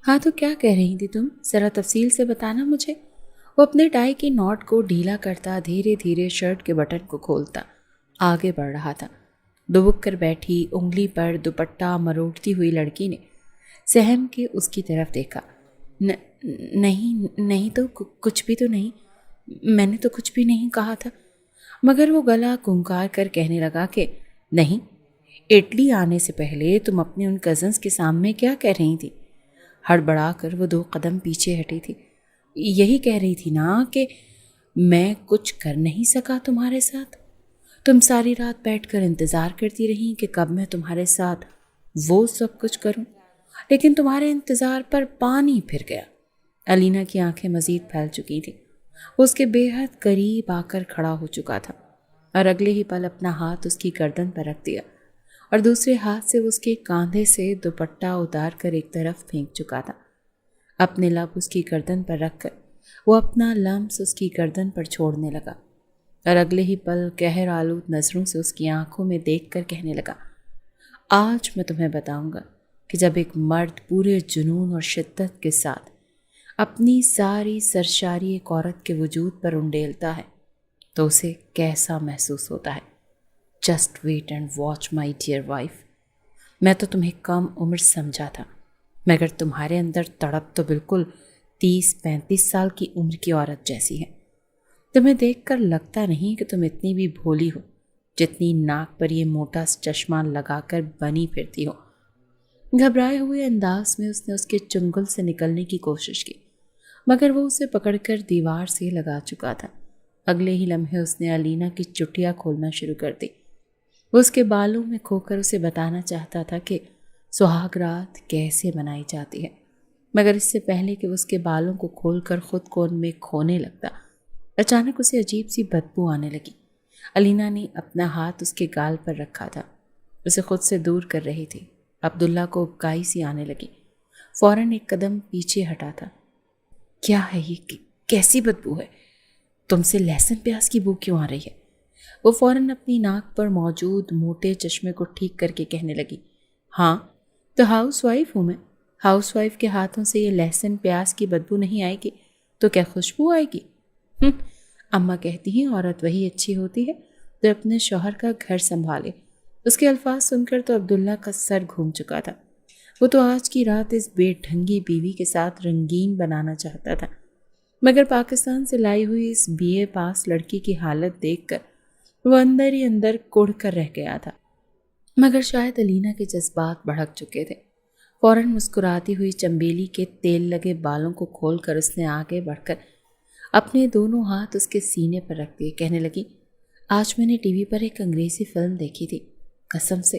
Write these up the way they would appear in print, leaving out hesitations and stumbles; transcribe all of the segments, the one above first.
ہاں تو کیا کہہ رہی تھی تم؟ ذرا تفصیل سے بتانا مجھے۔ وہ اپنے ٹائی کی نوٹ کو ڈھیلا کرتا دھیرے دھیرے شرٹ کے بٹن کو کھولتا آگے بڑھ رہا تھا۔ دبک کر بیٹھی انگلی پر دوپٹہ مروڑتی ہوئی لڑکی نے سہم کے اس کی طرف دیکھا۔ نہیں نہیں تو کچھ بھی تو نہیں، میں نے تو کچھ بھی نہیں کہا تھا۔ مگر وہ گلا کنکار کر کہنے لگا کہ نہیں، اٹلی آنے سے پہلے تم اپنے ان کزنس کے سامنے کیا کہہ رہی تھی؟ ہڑبڑا کر وہ 2 قدم پیچھے ہٹی تھی۔ یہی کہہ رہی تھی نا کہ میں کچھ کر نہیں سکا تمہارے ساتھ۔ تم ساری رات بیٹھ کر انتظار کرتی رہی کہ کب میں تمہارے ساتھ وہ سب کچھ کروں، لیکن تمہارے انتظار پر پانی پھر گیا۔ الینا کی آنکھیں مزید پھیل چکی تھیں۔ وہ اس کے بے حد قریب آ کر کھڑا ہو چکا تھا اور اگلے ہی پل اپنا ہاتھ اس کی گردن پر رکھ دیا اور دوسرے ہاتھ سے اس کے کاندھے سے دوپٹہ اتار کر ایک طرف پھینک چکا تھا۔ اپنے لب اس کی گردن پر رکھ کر وہ اپنا لمس اس کی گردن پر چھوڑنے لگا اور اگلے ہی پل قہر آلود نظروں سے اس کی آنکھوں میں دیکھ کر کہنے لگا، آج میں تمہیں بتاؤں گا کہ جب ایک مرد پورے جنون اور شدت کے ساتھ اپنی ساری سرشاری ایک عورت کے وجود پر انڈیلتا ہے تو اسے کیسا محسوس ہوتا ہے۔ Just wait and watch my dear wife. میں تو تمہیں کم عمر سمجھا تھا، مگر تمہارے اندر تڑپ تو بالکل 30-35 سال کی عمر کی عورت جیسی ہے۔ تمہیں دیکھ کر لگتا نہیں کہ تم اتنی بھی بھولی ہو جتنی ناک پر یہ موٹا چشمہ لگا کر بنی پھرتی ہو۔ گھبرائے ہوئے انداز میں اس نے اس کے چنگل سے نکلنے کی کوشش کی، مگر وہ اسے پکڑ کر دیوار سے لگا چکا تھا۔ اگلے ہی لمحے اس نے الینا کی چٹیاں کھولنا شروع کر دی۔ وہ اس کے بالوں میں کھو کر اسے بتانا چاہتا تھا کہ سہاگ رات کیسے منائی جاتی ہے، مگر اس سے پہلے کہ وہ اس کے بالوں کو کھول کر خود کو ان میں کھونے لگتا، اچانک اسے عجیب سی بدبو آنے لگی۔ الینا نے اپنا ہاتھ اس کے گال پر رکھا تھا، اسے خود سے دور کر رہی تھی۔ عبداللہ کو ابکائی سی آنے لگی، فوراً ایک قدم پیچھے ہٹا تھا۔ کیا ہے یہ؟ کیسی بدبو ہے؟ تم سے لہسن پیاز کی بو کیوں آ رہی ہے؟ وہ فوراً اپنی ناک پر موجود موٹے چشمے کو ٹھیک کر کے کہنے لگی، ہاں تو ہاؤس وائف ہوں میں۔ ہاؤس وائف کے ہاتھوں سے یہ لہسن پیاز کی بدبو نہیں آئے گی تو کیا خوشبو آئے گی؟ اماں کہتی ہیں عورت وہی اچھی ہوتی ہے جو اپنے شوہر کا گھر سنبھالے۔ اس کے الفاظ سن کر تو عبداللہ کا سر گھوم چکا تھا۔ وہ تو آج کی رات اس بے ڈھنگی بیوی کے ساتھ رنگین بنانا چاہتا تھا، مگر پاکستان سے لائی ہوئی اس BA پاس لڑکی کی حالت دیکھ کر وہ اندر ہی اندر کڑھ کر رہ گیا تھا۔ مگر شاید الینا کے جذبات بھڑک چکے تھے۔ فوراً مسکراتی ہوئی چمبیلی کے تیل لگے بالوں کو کھول کر اس نے آگے بڑھ کر اپنے دونوں ہاتھ اس کے سینے پر رکھ دیے، کہنے لگی، آج میں نے ٹی وی پر ایک انگریزی فلم دیکھی تھی، قسم سے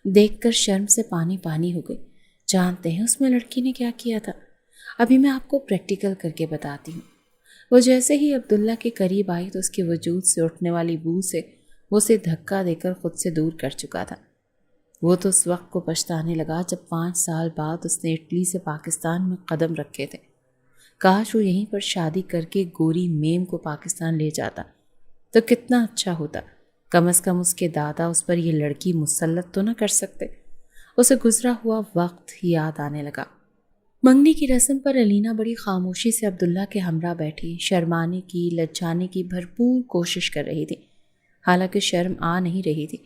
دیکھ کر شرم سے پانی پانی ہو گئی۔ جانتے ہیں اس میں لڑکی نے کیا کیا تھا؟ ابھی میں آپ کو پریکٹیکل کر کے بتاتی ہوں۔ وہ جیسے ہی عبداللہ کے قریب آئی تو اس کے وجود سے اٹھنے والی بو سے وہ اسے دھکا دے کر خود سے دور کر چکا تھا۔ وہ تو اس وقت کو پچھتانے لگا جب 5 سال بعد اس نے اٹلی سے پاکستان میں قدم رکھے تھے۔ کاش وہ یہیں پر شادی کر کے گوری میم کو پاکستان لے جاتا تو کتنا اچھا ہوتا۔ کم از کم اس کے دادا اس پر یہ لڑکی مسلط تو نہ کر سکتے۔ اسے گزرا ہوا وقت یاد آنے لگا۔ منگنی کی رسم پر الینا بڑی خاموشی سے عبداللہ کے ہمراہ بیٹھی، شرمانے کی لجانے کی بھرپور کوشش کر رہی تھی، حالانکہ شرم آ نہیں رہی تھی۔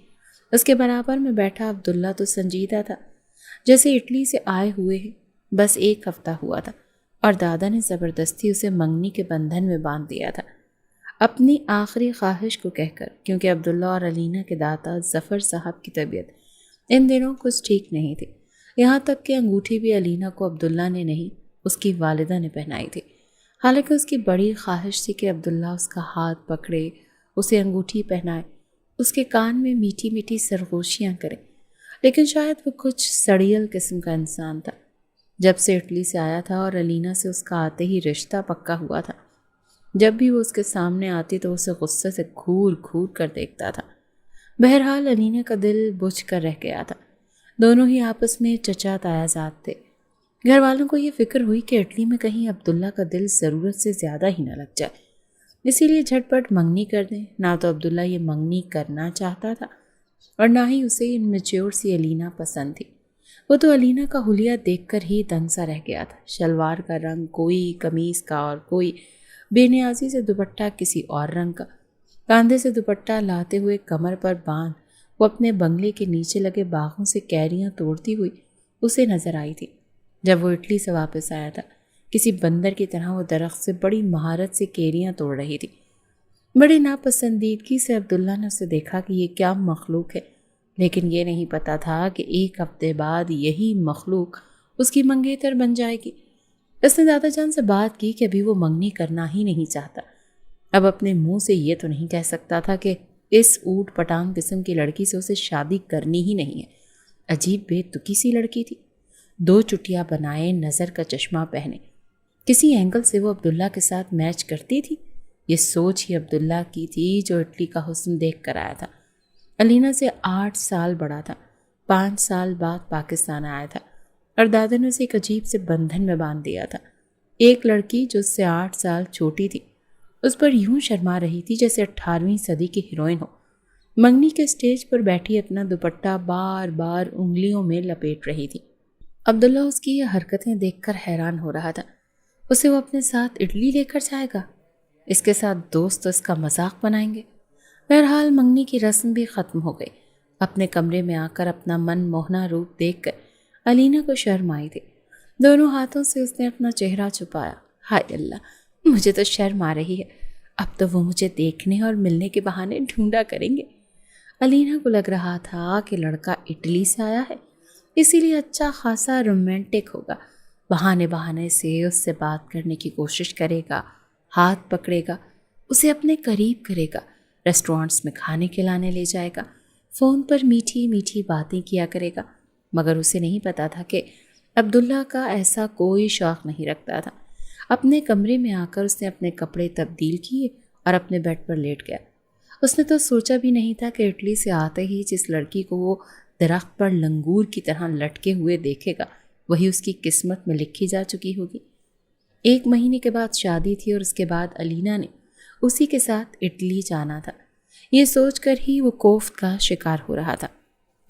اس کے برابر میں بیٹھا عبداللہ تو سنجیدہ تھا جیسے اٹلی سے آئے ہوئے ہیں، بس 1 ہفتہ ہوا تھا اور دادا نے زبردستی اسے منگنی کے بندھن میں باندھ دیا تھا، اپنی آخری خواہش کو کہہ کر، کیونکہ عبداللہ اور الینا کے دادا ظفر صاحب کی طبیعت ان دنوں کچھ ٹھیک نہیں تھی۔ یہاں تک کہ انگوٹھی بھی الینا کو عبداللہ نے نہیں، اس کی والدہ نے پہنائی تھی، حالانکہ اس کی بڑی خواہش تھی کہ عبداللہ اس کا ہاتھ پکڑے، اسے انگوٹھی پہنائے، اس کے کان میں میٹھی میٹھی سرگوشیاں کرے، لیکن شاید وہ کچھ سڑیل قسم کا انسان تھا۔ جب سے اٹلی سے آیا تھا اور الینا سے اس کا آتے ہی رشتہ پکا ہوا تھا، جب بھی وہ اس کے سامنے آتی تو اسے غصے سے گھور گھور کر دیکھتا تھا۔ بہرحال الینا کا دل بجھ کر رہ گیا تھا۔ دونوں ہی آپس میں چچا تایا زاد تھے۔ گھر والوں کو یہ فکر ہوئی کہ اٹلی میں کہیں عبداللہ کا دل ضرورت سے زیادہ ہی نہ لگ جائے، اسی لیے جھٹ پٹ منگنی کر دیں۔ نہ تو عبداللہ یہ منگنی کرنا چاہتا تھا اور نہ ہی اسے ان میچیور سی الینا پسند تھی۔ وہ تو علینا کا حلیہ دیکھ کر ہی دنگ سا رہ گیا تھا۔ شلوار کا رنگ کوئی، قمیص کا اور کوئی، بے نیازی سے دوپٹہ کسی اور رنگ کا، کاندھے سے دوپٹہ لاتے ہوئے کمر پر باندھ وہ اپنے بنگلے کے نیچے لگے باغوں سے کیریاں توڑتی ہوئی اسے نظر آئی تھی۔ جب وہ اٹلی سے واپس آیا تھا، کسی بندر کی طرح وہ درخت سے بڑی مہارت سے کیریاں توڑ رہی تھی۔ بڑی ناپسندیدگی سے عبداللہ نے اسے دیکھا کہ یہ کیا مخلوق ہے، لیکن یہ نہیں پتا تھا کہ ایک ہفتے بعد یہی مخلوق اس کی منگیتر بن جائے گی۔ اس نے دادا جان سے بات کی کہ ابھی وہ منگنی کرنا ہی نہیں چاہتا۔ اب اپنے منہ سے یہ تو نہیں کہہ سکتا تھا کہ اس اوٹ پٹانگ قسم کی لڑکی سے اسے شادی کرنی ہی نہیں ہے۔ عجیب بے تکی سی لڑکی تھی، 2 چٹیاں بنائے، نظر کا چشمہ پہنے، کسی اینگل سے وہ عبداللہ کے ساتھ میچ کرتی تھی۔ یہ سوچ ہی عبداللہ کی تھی جو اٹلی کا حسن دیکھ کر آیا تھا۔ علینا سے 8 سال بڑا تھا، 5 سال بعد پاکستان آیا تھا اور دادا نے اسے ایک عجیب سے بندھن میں باندھ دیا تھا۔ ایک لڑکی جو اس سے 8 سال چھوٹی تھی اس پر یوں شرما رہی تھی جیسے 18ویں صدی کی ہیروئن ہو۔ منگنی کے اسٹیج پر بیٹھی اپنا دوپٹہ بار بار انگلیوں میں لپیٹ رہی تھی۔ عبداللہ اس کی یہ حرکتیں دیکھ کر حیران ہو رہا تھا۔ اسے وہ اپنے ساتھ اٹلی لے کر جائے گا؟ اس کے ساتھ دوست اس کا مذاق بنائیں گے؟ بہرحال منگنی کی رسم بھی ختم ہو گئی۔ اپنے کمرے میں آ کر اپنا من موہنا روپ دیکھ کر علینا کو شرم آئی تھی۔ دونوں ہاتھوں سے اس نے اپنا چہرہ چھپایا۔ ہائے اللہ، مجھے تو شرم آ رہی ہے، اب تو وہ مجھے دیکھنے اور ملنے کے بہانے ڈھونڈا کریں گے۔ علینا کو لگ رہا تھا کہ لڑکا اٹلی سے آیا ہے، اسی لیے اچھا خاصا رومانٹک ہوگا۔ بہانے سے اس سے بات کرنے کی کوشش کرے گا، ہاتھ پکڑے گا، اسے اپنے قریب کرے گا، ریسٹورانٹس میں کھانے کھلانے لے جائے گا، فون پر میٹھی میٹھی باتیں کیا کرے گا۔ مگر اسے نہیں پتا تھا کہ عبداللہ کا ایسا کوئی شوق نہیں رکھتا تھا۔ اپنے کمرے میں آ کر اس نے اپنے کپڑے تبدیل کیے اور اپنے بیڈ پر لیٹ گیا۔ اس نے تو سوچا بھی نہیں تھا کہ اٹلی سے آتے ہی جس لڑکی کو وہ درخت پر لنگور کی طرح لٹکے ہوئے دیکھے گا وہی اس کی قسمت میں لکھی جا چکی ہوگی۔ 1 مہینے کے بعد شادی تھی اور اس کے بعد علینا نے اسی کے ساتھ اٹلی جانا تھا۔ یہ سوچ کر ہی وہ کوفت کا شکار ہو رہا تھا۔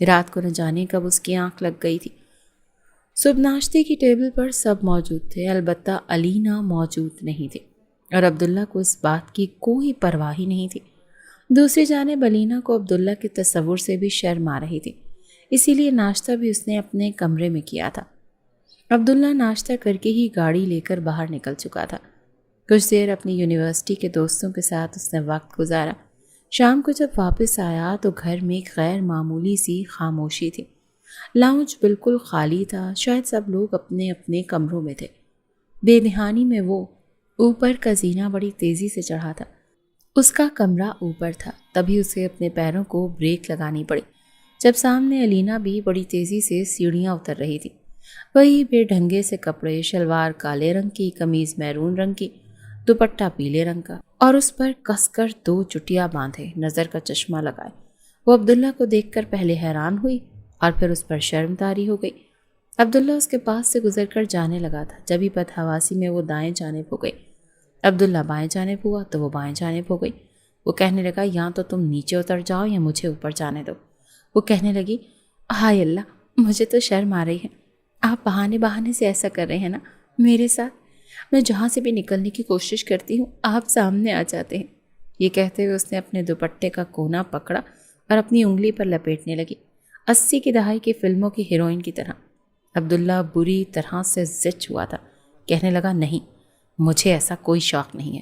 رات کو نہ جانے کب اس کی آنکھ لگ گئی تھی۔ صبح ناشتے کی ٹیبل پر سب موجود تھے، البتہ علینا موجود نہیں تھی اور عبداللہ کو اس بات کی کوئی پرواہ ہی نہیں تھی۔ دوسری جانب علینا کو عبداللہ کے تصور سے بھی شرم آ رہی تھی، اسی لیے ناشتہ بھی اس نے اپنے کمرے میں کیا تھا۔ عبداللہ ناشتہ کر کے ہی گاڑی لے کر باہر نکل چکا تھا۔ کچھ دیر اپنی یونیورسٹی کے دوستوں کے ساتھ اس نے وقت گزارا۔ شام کو جب واپس آیا تو گھر میں ایک غیر معمولی سی خاموشی تھی۔ لاؤنج بالکل خالی تھا، شاید سب لوگ اپنے اپنے کمروں میں تھے۔ بے دھیانی میں وہ اوپر کا زینہ بڑی تیزی سے چڑھا تھا۔ اس کا کمرہ اوپر تھا، تبھی اسے اپنے پیروں کو بریک لگانی پڑی جب سامنے علینا بھی بڑی تیزی سے سیڑھیاں اتر رہی تھی۔ وہی بے ڈھنگے سے کپڑے، شلوار کالے رنگ کی، قمیض میرون رنگ کی، دوپٹہ پیلے رنگ کا اور اس پر کس کر 2 چٹیاں باندھے، نظر کا چشمہ لگائے۔ وہ عبداللہ کو دیکھ کر پہلے حیران ہوئی اور پھر اس پر شرم طاری ہو گئی۔ عبداللہ اس کے پاس سے گزر کر جانے لگا تھا، جبھی بدحواسی میں وہ دائیں جانب ہو گئی۔ عبداللہ بائیں جانب ہوا تو وہ بائیں جانب ہو گئی۔ وہ کہنے لگا، یا تو تم نیچے اتر جاؤ یا مجھے اوپر جانے دو۔ وہ کہنے لگی، ہائے اللہ، مجھے تو شرم آ رہی ہے، آپ بہانے سے ایسا کر رہے ہیں نا میرے ساتھ؟ میں جہاں سے بھی نکلنے کی کوشش کرتی ہوں آپ سامنے آ جاتے ہیں۔ یہ کہتے ہوئے اس نے اپنے دوپٹے کا کونا پکڑا اور اپنی انگلی پر لپیٹنے لگی، 80 کی دہائی کی فلموں کی ہیروئن کی طرح۔ عبداللہ بری طرح سے زچ ہوا تھا، کہنے لگا، نہیں، مجھے ایسا کوئی شوق نہیں ہے۔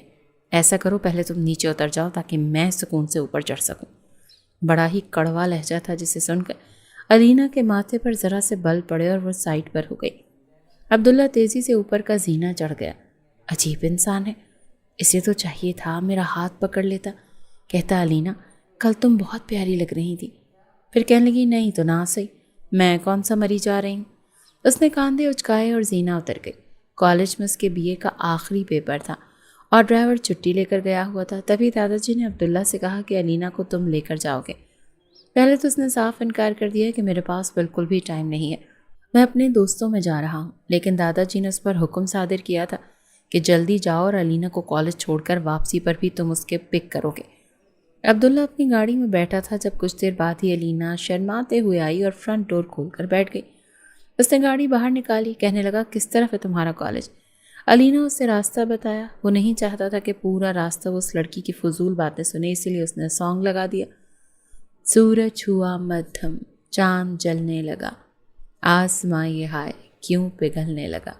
ایسا کرو، پہلے تم نیچے اتر جاؤ تاکہ میں سکون سے اوپر چڑھ سکوں۔ بڑا ہی کڑوا لہجہ تھا جسے سن کر علینا کے ماتھے پر ذرا سے بل پڑے اور وہ سائڈ پر ہو گئی۔ عبداللہ تیزی سے اوپر کا زینہ چڑھ گیا۔ عجیب انسان ہے، اسے تو چاہیے تھا میرا ہاتھ پکڑ لیتا۔ کہتا، علینا کل تم بہت پیاری لگ رہی تھی۔ پھر کہنے لگی، نہیں تو نہ صحیح، میں کون سا مری جا رہی ہوں۔ اس نے کاندھے اچکائے اور زینہ اتر گئی۔ کالج میں اس کے BA کا آخری پیپر تھا اور ڈرائیور چھٹی لے کر گیا ہوا تھا۔ تبھی دادا جی نے عبداللہ سے کہا کہ علینا کو تم لے کر جاؤ گے۔ پہلے تو اس نے صاف انکار کر دیا کہ میرے پاس بالکل بھی ٹائم نہیں ہے، میں اپنے دوستوں میں جا رہا ہوں۔ لیکن دادا جی نے اس پر حکم صادر کیا تھا کہ جلدی جاؤ اور علینا کو کالج چھوڑ کر واپسی پر بھی تم اس کے پک کرو گے۔ عبداللہ اپنی گاڑی میں بیٹھا تھا جب کچھ دیر بعد ہی علینا شرماتے ہوئے آئی اور فرنٹ ڈور کھول کر بیٹھ گئی۔ اس نے گاڑی باہر نکالی، کہنے لگا کس طرف ہے تمہارا کالج؟ علی نے اسے راستہ بتایا۔ وہ نہیں چاہتا تھا کہ پورا راستہ وہ اس لڑکی کی فضول باتیں سنے، اسی لیے اس نے سانگ لگا دیا۔ سورج ہوا مدھم، چاند جلنے لگا، آسماں یہ ہائے کیوں پگھلنے لگا،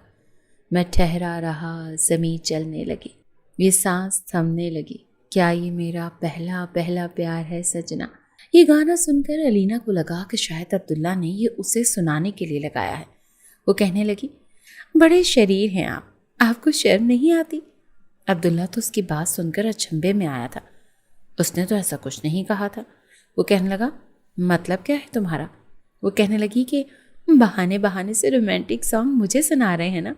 میں ٹھہرا رہا زمیں چلنے لگی، یہ سانس تھمنے لگی، کیا یہ میرا پہلا پہلا پیار ہے سجنا۔ یہ گانا سن کر علینا کو لگا کہ شاید عبداللہ نے یہ اسے سنانے کے لیے لگایا ہے۔ وہ کہنے لگی، بڑے شریر ہیں آپ کو شرم نہیں آتی؟ عبداللہ تو اس کی بات سن کر اچنبھے میں آیا تھا۔ اس نے تو ایسا کچھ نہیں کہا تھا۔ وہ کہنے لگا، مطلب کیا ہے تمہارا؟ وہ کہنے لگی کہ بہانے بہانے سے رومانٹک سانگ مجھے سنا رہے ہیں نا،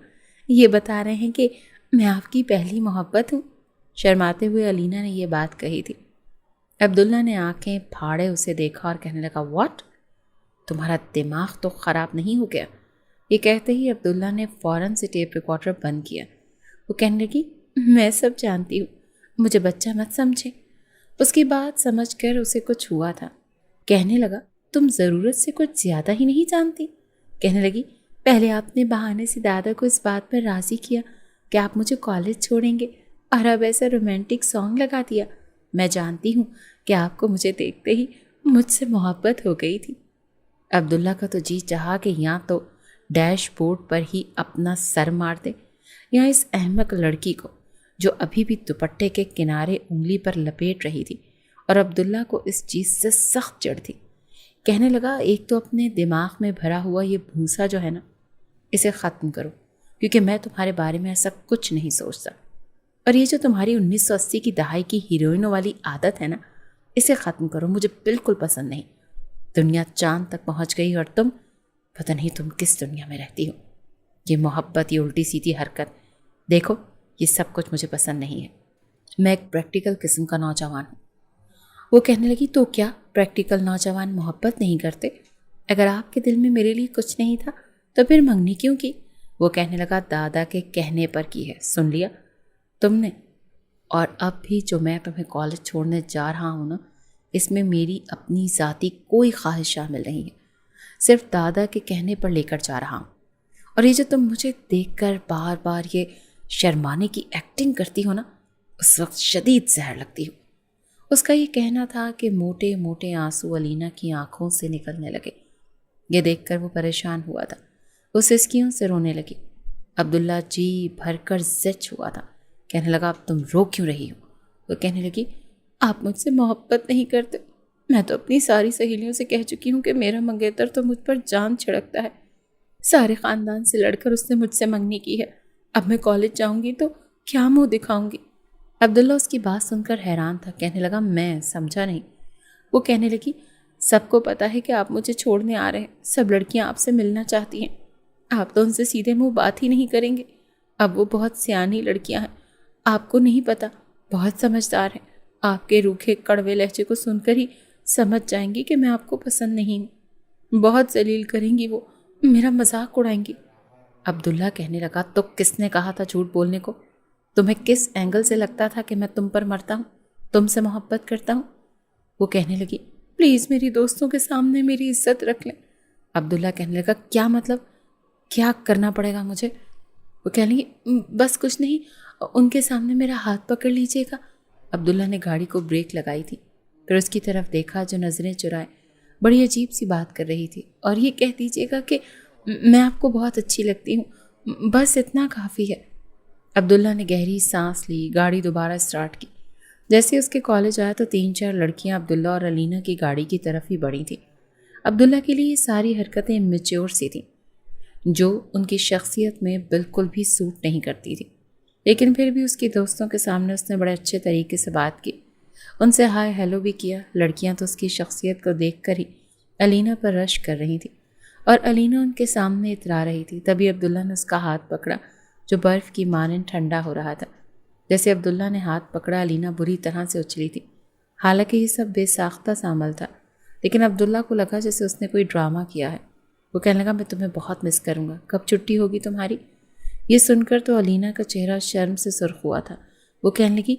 یہ بتا رہے ہیں کہ میں آپ کی پہلی محبت ہوں۔ شرماتے ہوئے علینا نے یہ بات کہی تھی۔ عبداللہ نے آنکھیں پھاڑے اسے دیکھا اور کہنے لگا، واٹ؟ تمہارا دماغ تو خراب نہیں ہو گیا؟ یہ کہتے ہی عبداللہ نے فوراً سے ٹیپ ریکارڈر بند کیا۔ وہ کہنے لگی، میں سب جانتی ہوں، مجھے بچہ مت سمجھے۔ اس کی بات سمجھ کر اسے کچھ ہوا تھا۔ کہنے لگا، تم ضرورت سے کچھ زیادہ ہی نہیں جانتی۔ کہنے لگی، پہلے آپ نے بہانے سے دادا کو اس بات پر راضی کیا کہ آپ مجھے کالج چھوڑیں گے، اور اب ایسا رومانٹک سانگ لگا دیا۔ میں جانتی ہوں کہ آپ کو مجھے دیکھتے ہی مجھ سے محبت ہو گئی تھی۔ عبداللہ کا تو جی چاہا کہ یہاں تو ڈیش بورڈ پر ہی اپنا سر مار دے، یا اس احمق لڑکی کو جو ابھی بھی دوپٹے کے کنارے انگلی پر لپیٹ رہی تھی، اور عبداللہ کو اس چیز سے سخت چڑھ تھی۔ کہنے لگا، ایک تو اپنے دماغ میں بھرا ہوا یہ بھوسا جو ہے نا، اسے ختم کرو، کیونکہ میں تمہارے بارے میں ایسا کچھ نہیں سوچتا، اور یہ جو تمہاری 1980 کی دہائی کی ہیروئنوں والی عادت ہے نا، اسے ختم کرو، مجھے بالکل پسند نہیں۔ دنیا چاند تک پہنچ گئی اور تم پتہ نہیں تم کس دنیا میں رہتی ہو۔ یہ محبت، یہ الٹی سیدھی حرکت، دیکھو یہ سب کچھ مجھے پسند نہیں ہے۔ میں ایک پریکٹیکل قسم کا نوجوان ہوں۔ وہ کہنے لگی، تو کیا پریکٹیکل نوجوان محبت نہیں کرتے؟ اگر آپ کے دل میں میرے لیے کچھ نہیں تھا تو پھر منگنی کیوں کی؟ وہ کہنے لگا، دادا کے کہنے پر کی ہے، سن لیا تم نے؟ اور اب بھی جو میں تمہیں کالج چھوڑنے جا رہا ہوں نا، اس میں میری اپنی ذاتی کوئی خواہش شامل نہیں ہے، صرف دادا کے کہنے پر لے کر جا رہا ہوں۔ اور یہ جو تم مجھے دیکھ کر بار بار یہ شرمانے کی ایکٹنگ کرتی ہو نا، اس وقت شدید زہر لگتی ہو۔ اس کا یہ کہنا تھا کہ موٹے موٹے آنسو علینا کی آنکھوں سے نکلنے لگے۔ یہ دیکھ کر وہ پریشان ہوا تھا، وہ سسکیوں سے رونے لگی۔ عبداللہ جی بھر کر زچ ہوا تھا، کہنے لگا، اب تم رو کیوں رہی ہو؟ وہ کہنے لگی، آپ مجھ سے محبت نہیں کرتے، میں تو اپنی ساری سہیلیوں سے کہہ چکی ہوں کہ میرا منگیتر تو مجھ پر جان چھڑکتا ہے، سارے خاندان سے لڑ کر اس نے مجھ سے منگنی کی ہے، اب میں کالج جاؤں گی تو کیا منہ دکھاؤں گی؟ عبداللہ اس کی بات سن کر حیران تھا، کہنے لگا، میں سمجھا نہیں۔ وہ کہنے لگی، سب کو پتا ہے کہ آپ مجھے چھوڑنے آ رہے ہیں، سب لڑکیاں آپ سے ملنا چاہتی ہیں، آپ تو ان سے سیدھے منہ بات ہی نہیں کریں گے، اب وہ بہت سیانی لڑکیاں ہیں، آپ کو نہیں پتا، بہت سمجھدار ہیں، آپ کے روکھے کڑوے لہجے کو سن کر ہی سمجھ جائیں گی کہ میں آپ کو پسند نہیں ہوں، بہت ذلیل کریں گی، وہ میرا مذاق اڑائیں گی۔ عبداللہ کہنے لگا، تو کس نے کہا تھا جھوٹ بولنے کو؟ تمہیں کس اینگل سے لگتا تھا کہ میں تم پر مرتا ہوں، تم سے محبت کرتا ہوں؟ وہ کہنے لگی، پلیز میری دوستوں کے سامنے میری عزت رکھ لیں۔ عبداللہ کہنے لگا، کیا مطلب، کیا کرنا پڑے گا مجھے؟ وہ کہنے لگی، بس کچھ نہیں، ان کے سامنے میرا ہاتھ پکڑ لیجیے گا۔ عبداللہ نے گاڑی کو بریک لگائی تھی، پھر اس کی طرف دیکھا جو نظریں چرائے بڑی عجیب سی بات کر رہی تھی، اور یہ کہہ دیجیے گا کہ میں آپ کو بہت اچھی لگتی ہوں، بس اتنا کافی ہے۔ عبداللہ نے گہری سانس لی، گاڑی دوبارہ اسٹارٹ کی۔ جیسے اس کے کالج آیا تو 3-4 لڑکیاں عبداللہ اور علینا کی گاڑی کی طرف ہی بڑھی تھیں۔ عبداللہ کے لیے یہ ساری حرکتیں میچور سی تھیں، جو ان کی شخصیت میں بالکل بھی سوٹ نہیں کرتی تھی، لیکن پھر بھی اس کی دوستوں کے سامنے اس نے بڑے اچھے طریقے سے بات کی، ان سے ہائے ہیلو بھی کیا۔ لڑکیاں تو اس کی شخصیت کو دیکھ کر ہی علینا پر رش کر رہی تھیں، اور علینا ان کے سامنے اترا رہی تھی۔ تبھی عبداللہ نے اس کا ہاتھ پکڑا جو برف کی مانند ٹھنڈا ہو رہا تھا۔ جیسے عبداللہ نے ہاتھ پکڑا، علینا بری طرح سے اچھلی تھی۔ حالانکہ یہ سب بے ساختہ سا عمل تھا، لیکن عبداللہ کو لگا جیسے اس نے کوئی ڈرامہ کیا ہے۔ وہ کہنے لگا، میں تمہیں بہت مس کروں گا، کب چھٹی ہوگی تمہاری؟ یہ سن کر تو علینا کا چہرہ شرم سے سرخ ہوا تھا۔ وہ کہنے لگی،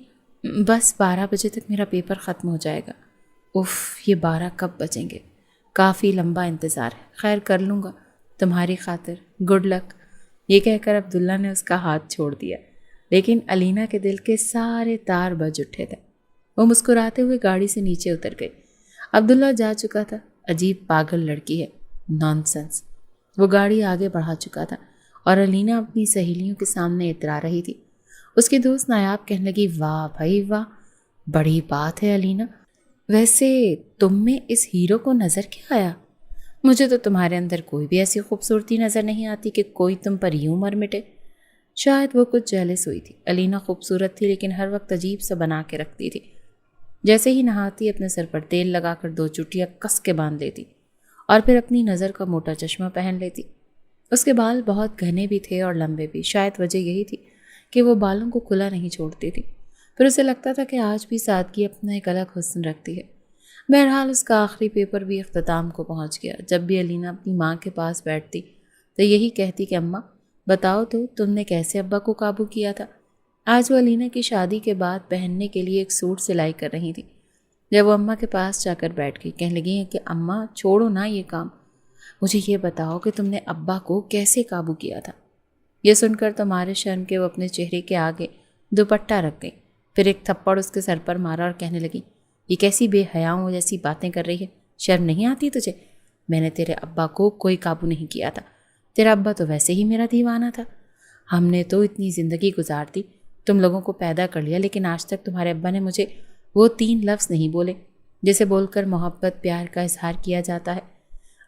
بس 12 بجے تک میرا پیپر ختم ہو جائے گا۔ اف، یہ 12 کب بجیں گے؟ کافی لمبا انتظار ہے، خیر کر لوں گا، تمہاری خاطر، گڈ لک۔ یہ کہہ کر عبداللہ نے اس کا ہاتھ چھوڑ دیا، لیکن علینا کے دل کے سارے تار بج اٹھے تھے۔ وہ مسکراتے ہوئے گاڑی سے نیچے اتر گئی۔ عبداللہ جا چکا تھا۔ عجیب پاگل لڑکی ہے، نان سنس۔ وہ گاڑی آگے بڑھا چکا تھا اور علینا اپنی سہیلیوں کے سامنے اترا رہی تھی۔ اس کی دوست نایاب کہنے لگی، واہ بھائی واہ، بڑی بات ہے علینا، ویسے تم میں اس ہیرو کو نظر کیا آیا؟ مجھے تو تمہارے اندر کوئی بھی ایسی خوبصورتی نظر نہیں آتی کہ کوئی تم پر یوں مر مٹے۔ شاید وہ کچھ جیلس ہوئی تھی۔ علینا خوبصورت تھی لیکن ہر وقت عجیب سا بنا کے رکھتی تھی۔ جیسے ہی نہاتی اپنے سر پر تیل لگا کر 2 چٹیاں کس کے باندھ لیتی اور پھر اپنی نظر کا موٹا چشمہ پہن لیتی۔ اس کے بال بہت گھنے بھی تھے اور لمبے بھی، شاید وجہ یہی تھی کہ وہ بالوں کو کھلا نہیں چھوڑتی تھی۔ پھر اسے لگتا تھا کہ آج بھی سادگی اپنا ایک الگ حسن رکھتی ہے۔ بہرحال اس کا آخری پیپر بھی اختتام کو پہنچ گیا۔ جب بھی علینا اپنی ماں کے پاس بیٹھتی تو یہی کہتی کہ اماں بتاؤ تو تم نے کیسے ابا کو قابو کیا تھا۔ آج وہ علینا کی شادی کے بعد پہننے کے لیے ایک سوٹ سلائی کر رہی تھی۔ جب وہ اماں کے پاس جا کر بیٹھ گئی، کہنے لگی کہ اماں چھوڑو نا یہ کام، مجھے یہ بتاؤ کہ تم نے ابا کو کیسے قابو کیا تھا۔ یہ سن کر تمہارے شرم کے وہ اپنے چہرے کے آگے دوپٹہ رکھ گئی، پھر ایک تھپڑ اس کے سر پر مارا اور کہنے لگی، یہ کیسی بے حیاؤں جیسی باتیں کر رہی ہے، شرم نہیں آتی تجھے؟ میں نے تیرے ابا کو کوئی قابو نہیں کیا تھا، تیرا ابا تو ویسے ہی میرا دیوانہ تھا۔ ہم نے تو اتنی زندگی گزار دی، تم لوگوں کو پیدا کر لیا، لیکن آج تک تمہارے ابا نے مجھے وہ 3 لفظ نہیں بولے جسے بول کر محبت پیار کا اظہار کیا جاتا ہے۔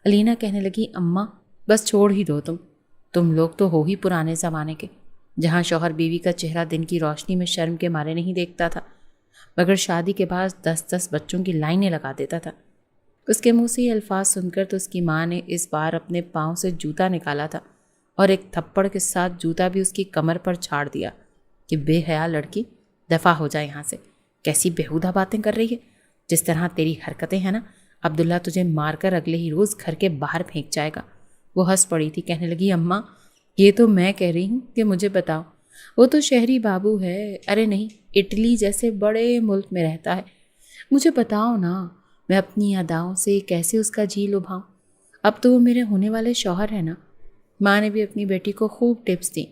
علینا کہنے لگی، اماں بس چھوڑ ہی دو، تم لوگ تو ہو ہی پرانے زمانے کے، جہاں شوہر بیوی کا چہرہ دن کی روشنی میں شرم کے مارے نہیں دیکھتا تھا، مگر شادی کے بعد 10 بچوں کی لائنیں لگا دیتا تھا۔ اس کے منہ سے یہ الفاظ سن کر تو اس کی ماں نے اس بار اپنے پاؤں سے جوتا نکالا تھا اور ایک تھپڑ کے ساتھ جوتا بھی اس کی کمر پر چھاڑ دیا کہ بے حیا لڑکی، دفع ہو جائے یہاں سے، کیسی بیہودہ باتیں کر رہی ہے، جس طرح تیری حرکتیں ہیں نا، عبداللہ تجھے مار کر اگلے ہی روز گھر کے باہر پھینک جائے گا۔ وہ ہنس پڑی تھی، کہنے لگی، اماں یہ تو میں کہہ رہی ہوں کہ مجھے بتاؤ، وہ تو شہری بابو ہے، ارے نہیں اٹلی جیسے بڑے ملک میں رہتا ہے، مجھے بتاؤ نا، میں اپنی اداؤں سے کیسے اس کا جی لبھاؤں؟ اب تو وہ میرے ہونے والے شوہر ہیں نا۔ ماں نے بھی اپنی بیٹی کو خوب ٹپس دیں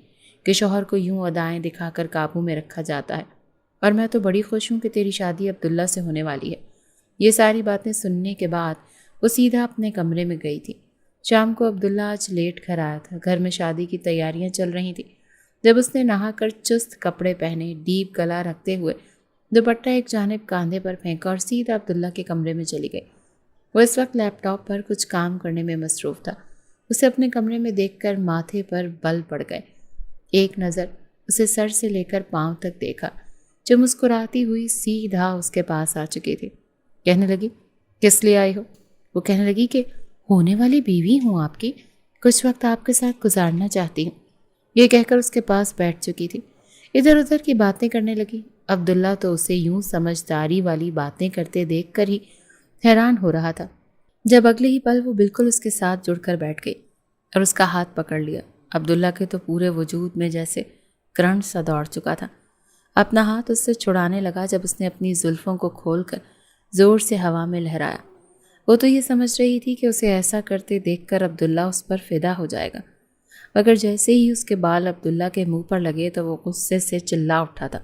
کہ شوہر کو یوں ادائیں دکھا کر قابو میں رکھا جاتا ہے، اور میں تو بڑی خوش ہوں کہ تیری شادی عبداللہ سے ہونے والی ہے۔ یہ ساری باتیں سننے کے بعد وہ سیدھا اپنے کمرے میں گئی تھی۔ شام کو عبداللہ آج لیٹ گھر آیا تھا۔ گھر میں شادی کی تیاریاں چل رہی تھیں۔ جب اس نے نہا کر چست کپڑے پہنے، ڈیپ گلا رکھتے ہوئے دوپٹہ ایک جانب کاندھے پر پھینکا اور سیدھا عبداللہ کے کمرے میں چلی گئی۔ وہ اس وقت لیپ ٹاپ پر کچھ کام کرنے میں مصروف تھا۔ اسے اپنے کمرے میں دیکھ کر ماتھے پر بل پڑ گئے۔ ایک نظر اسے سر سے لے کر پاؤں تک دیکھا، جو مسکراتی ہوئی سیدھا اس کے پاس آ چکی تھی۔ کہنے لگی، کس لیے آئی ہو؟ وہ کہنے لگی کہ ہونے والی بیوی ہوں آپ کی، کچھ وقت آپ کے ساتھ گزارنا چاہتی ہوں۔ یہ کہہ کر اس کے پاس بیٹھ چکی تھی۔ ادھر ادھر کی باتیں کرنے لگی۔ عبداللہ تو اسے یوں سمجھداری والی باتیں کرتے دیکھ کر ہی حیران ہو رہا تھا، جب اگلے ہی پل وہ بالکل اس کے ساتھ جڑ کر بیٹھ گئی اور اس کا ہاتھ پکڑ لیا۔ عبداللہ کے تو پورے وجود میں جیسے کرنٹ سا دوڑ چکا تھا۔ اپنا ہاتھ اس سے چھڑانے لگا جب اس نے اپنی زلفوں کو کھول کر زور سے ہوا میں لہرایا۔ وہ تو یہ سمجھ رہی تھی کہ اسے ایسا کرتے دیکھ کر عبداللہ اس پر فدا ہو جائے گا، مگر جیسے ہی اس کے بال عبداللہ کے منہ پر لگے تو وہ غصے سے چلا اٹھا تھا۔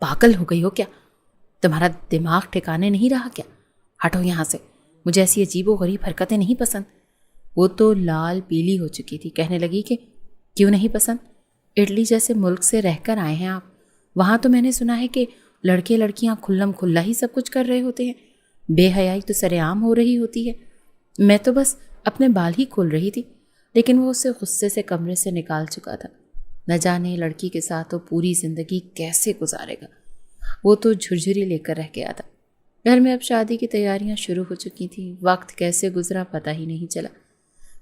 پاگل ہو گئی ہو کیا؟ تمہارا دماغ ٹھکانے نہیں رہا کیا؟ ہٹو یہاں سے، مجھے ایسی عجیب و غریب حرکتیں نہیں پسند۔ وہ تو لال پیلی ہو چکی تھی، کہنے لگی کہ کیوں نہیں پسند؟ اٹلی جیسے ملک سے رہ کر آئے ہیں آپ، وہاں تو میں نے سنا ہے کہ لڑکے لڑکیاں کھلم کھلا ہی سب کچھ کر رہے ہوتے ہیں، بے حیائی تو سر عام ہو رہی ہوتی ہے۔ میں تو بس اپنے بال ہی کھول رہی تھی، لیکن وہ اسے غصے سے کمرے سے نکال چکا تھا۔ نہ جانے لڑکی کے ساتھ وہ پوری زندگی کیسے گزارے گا۔ وہ تو جھرجھری لے کر رہ گیا تھا۔ گھر میں اب شادی کی تیاریاں شروع ہو چکی تھیں۔ وقت کیسے گزرا پتہ ہی نہیں چلا۔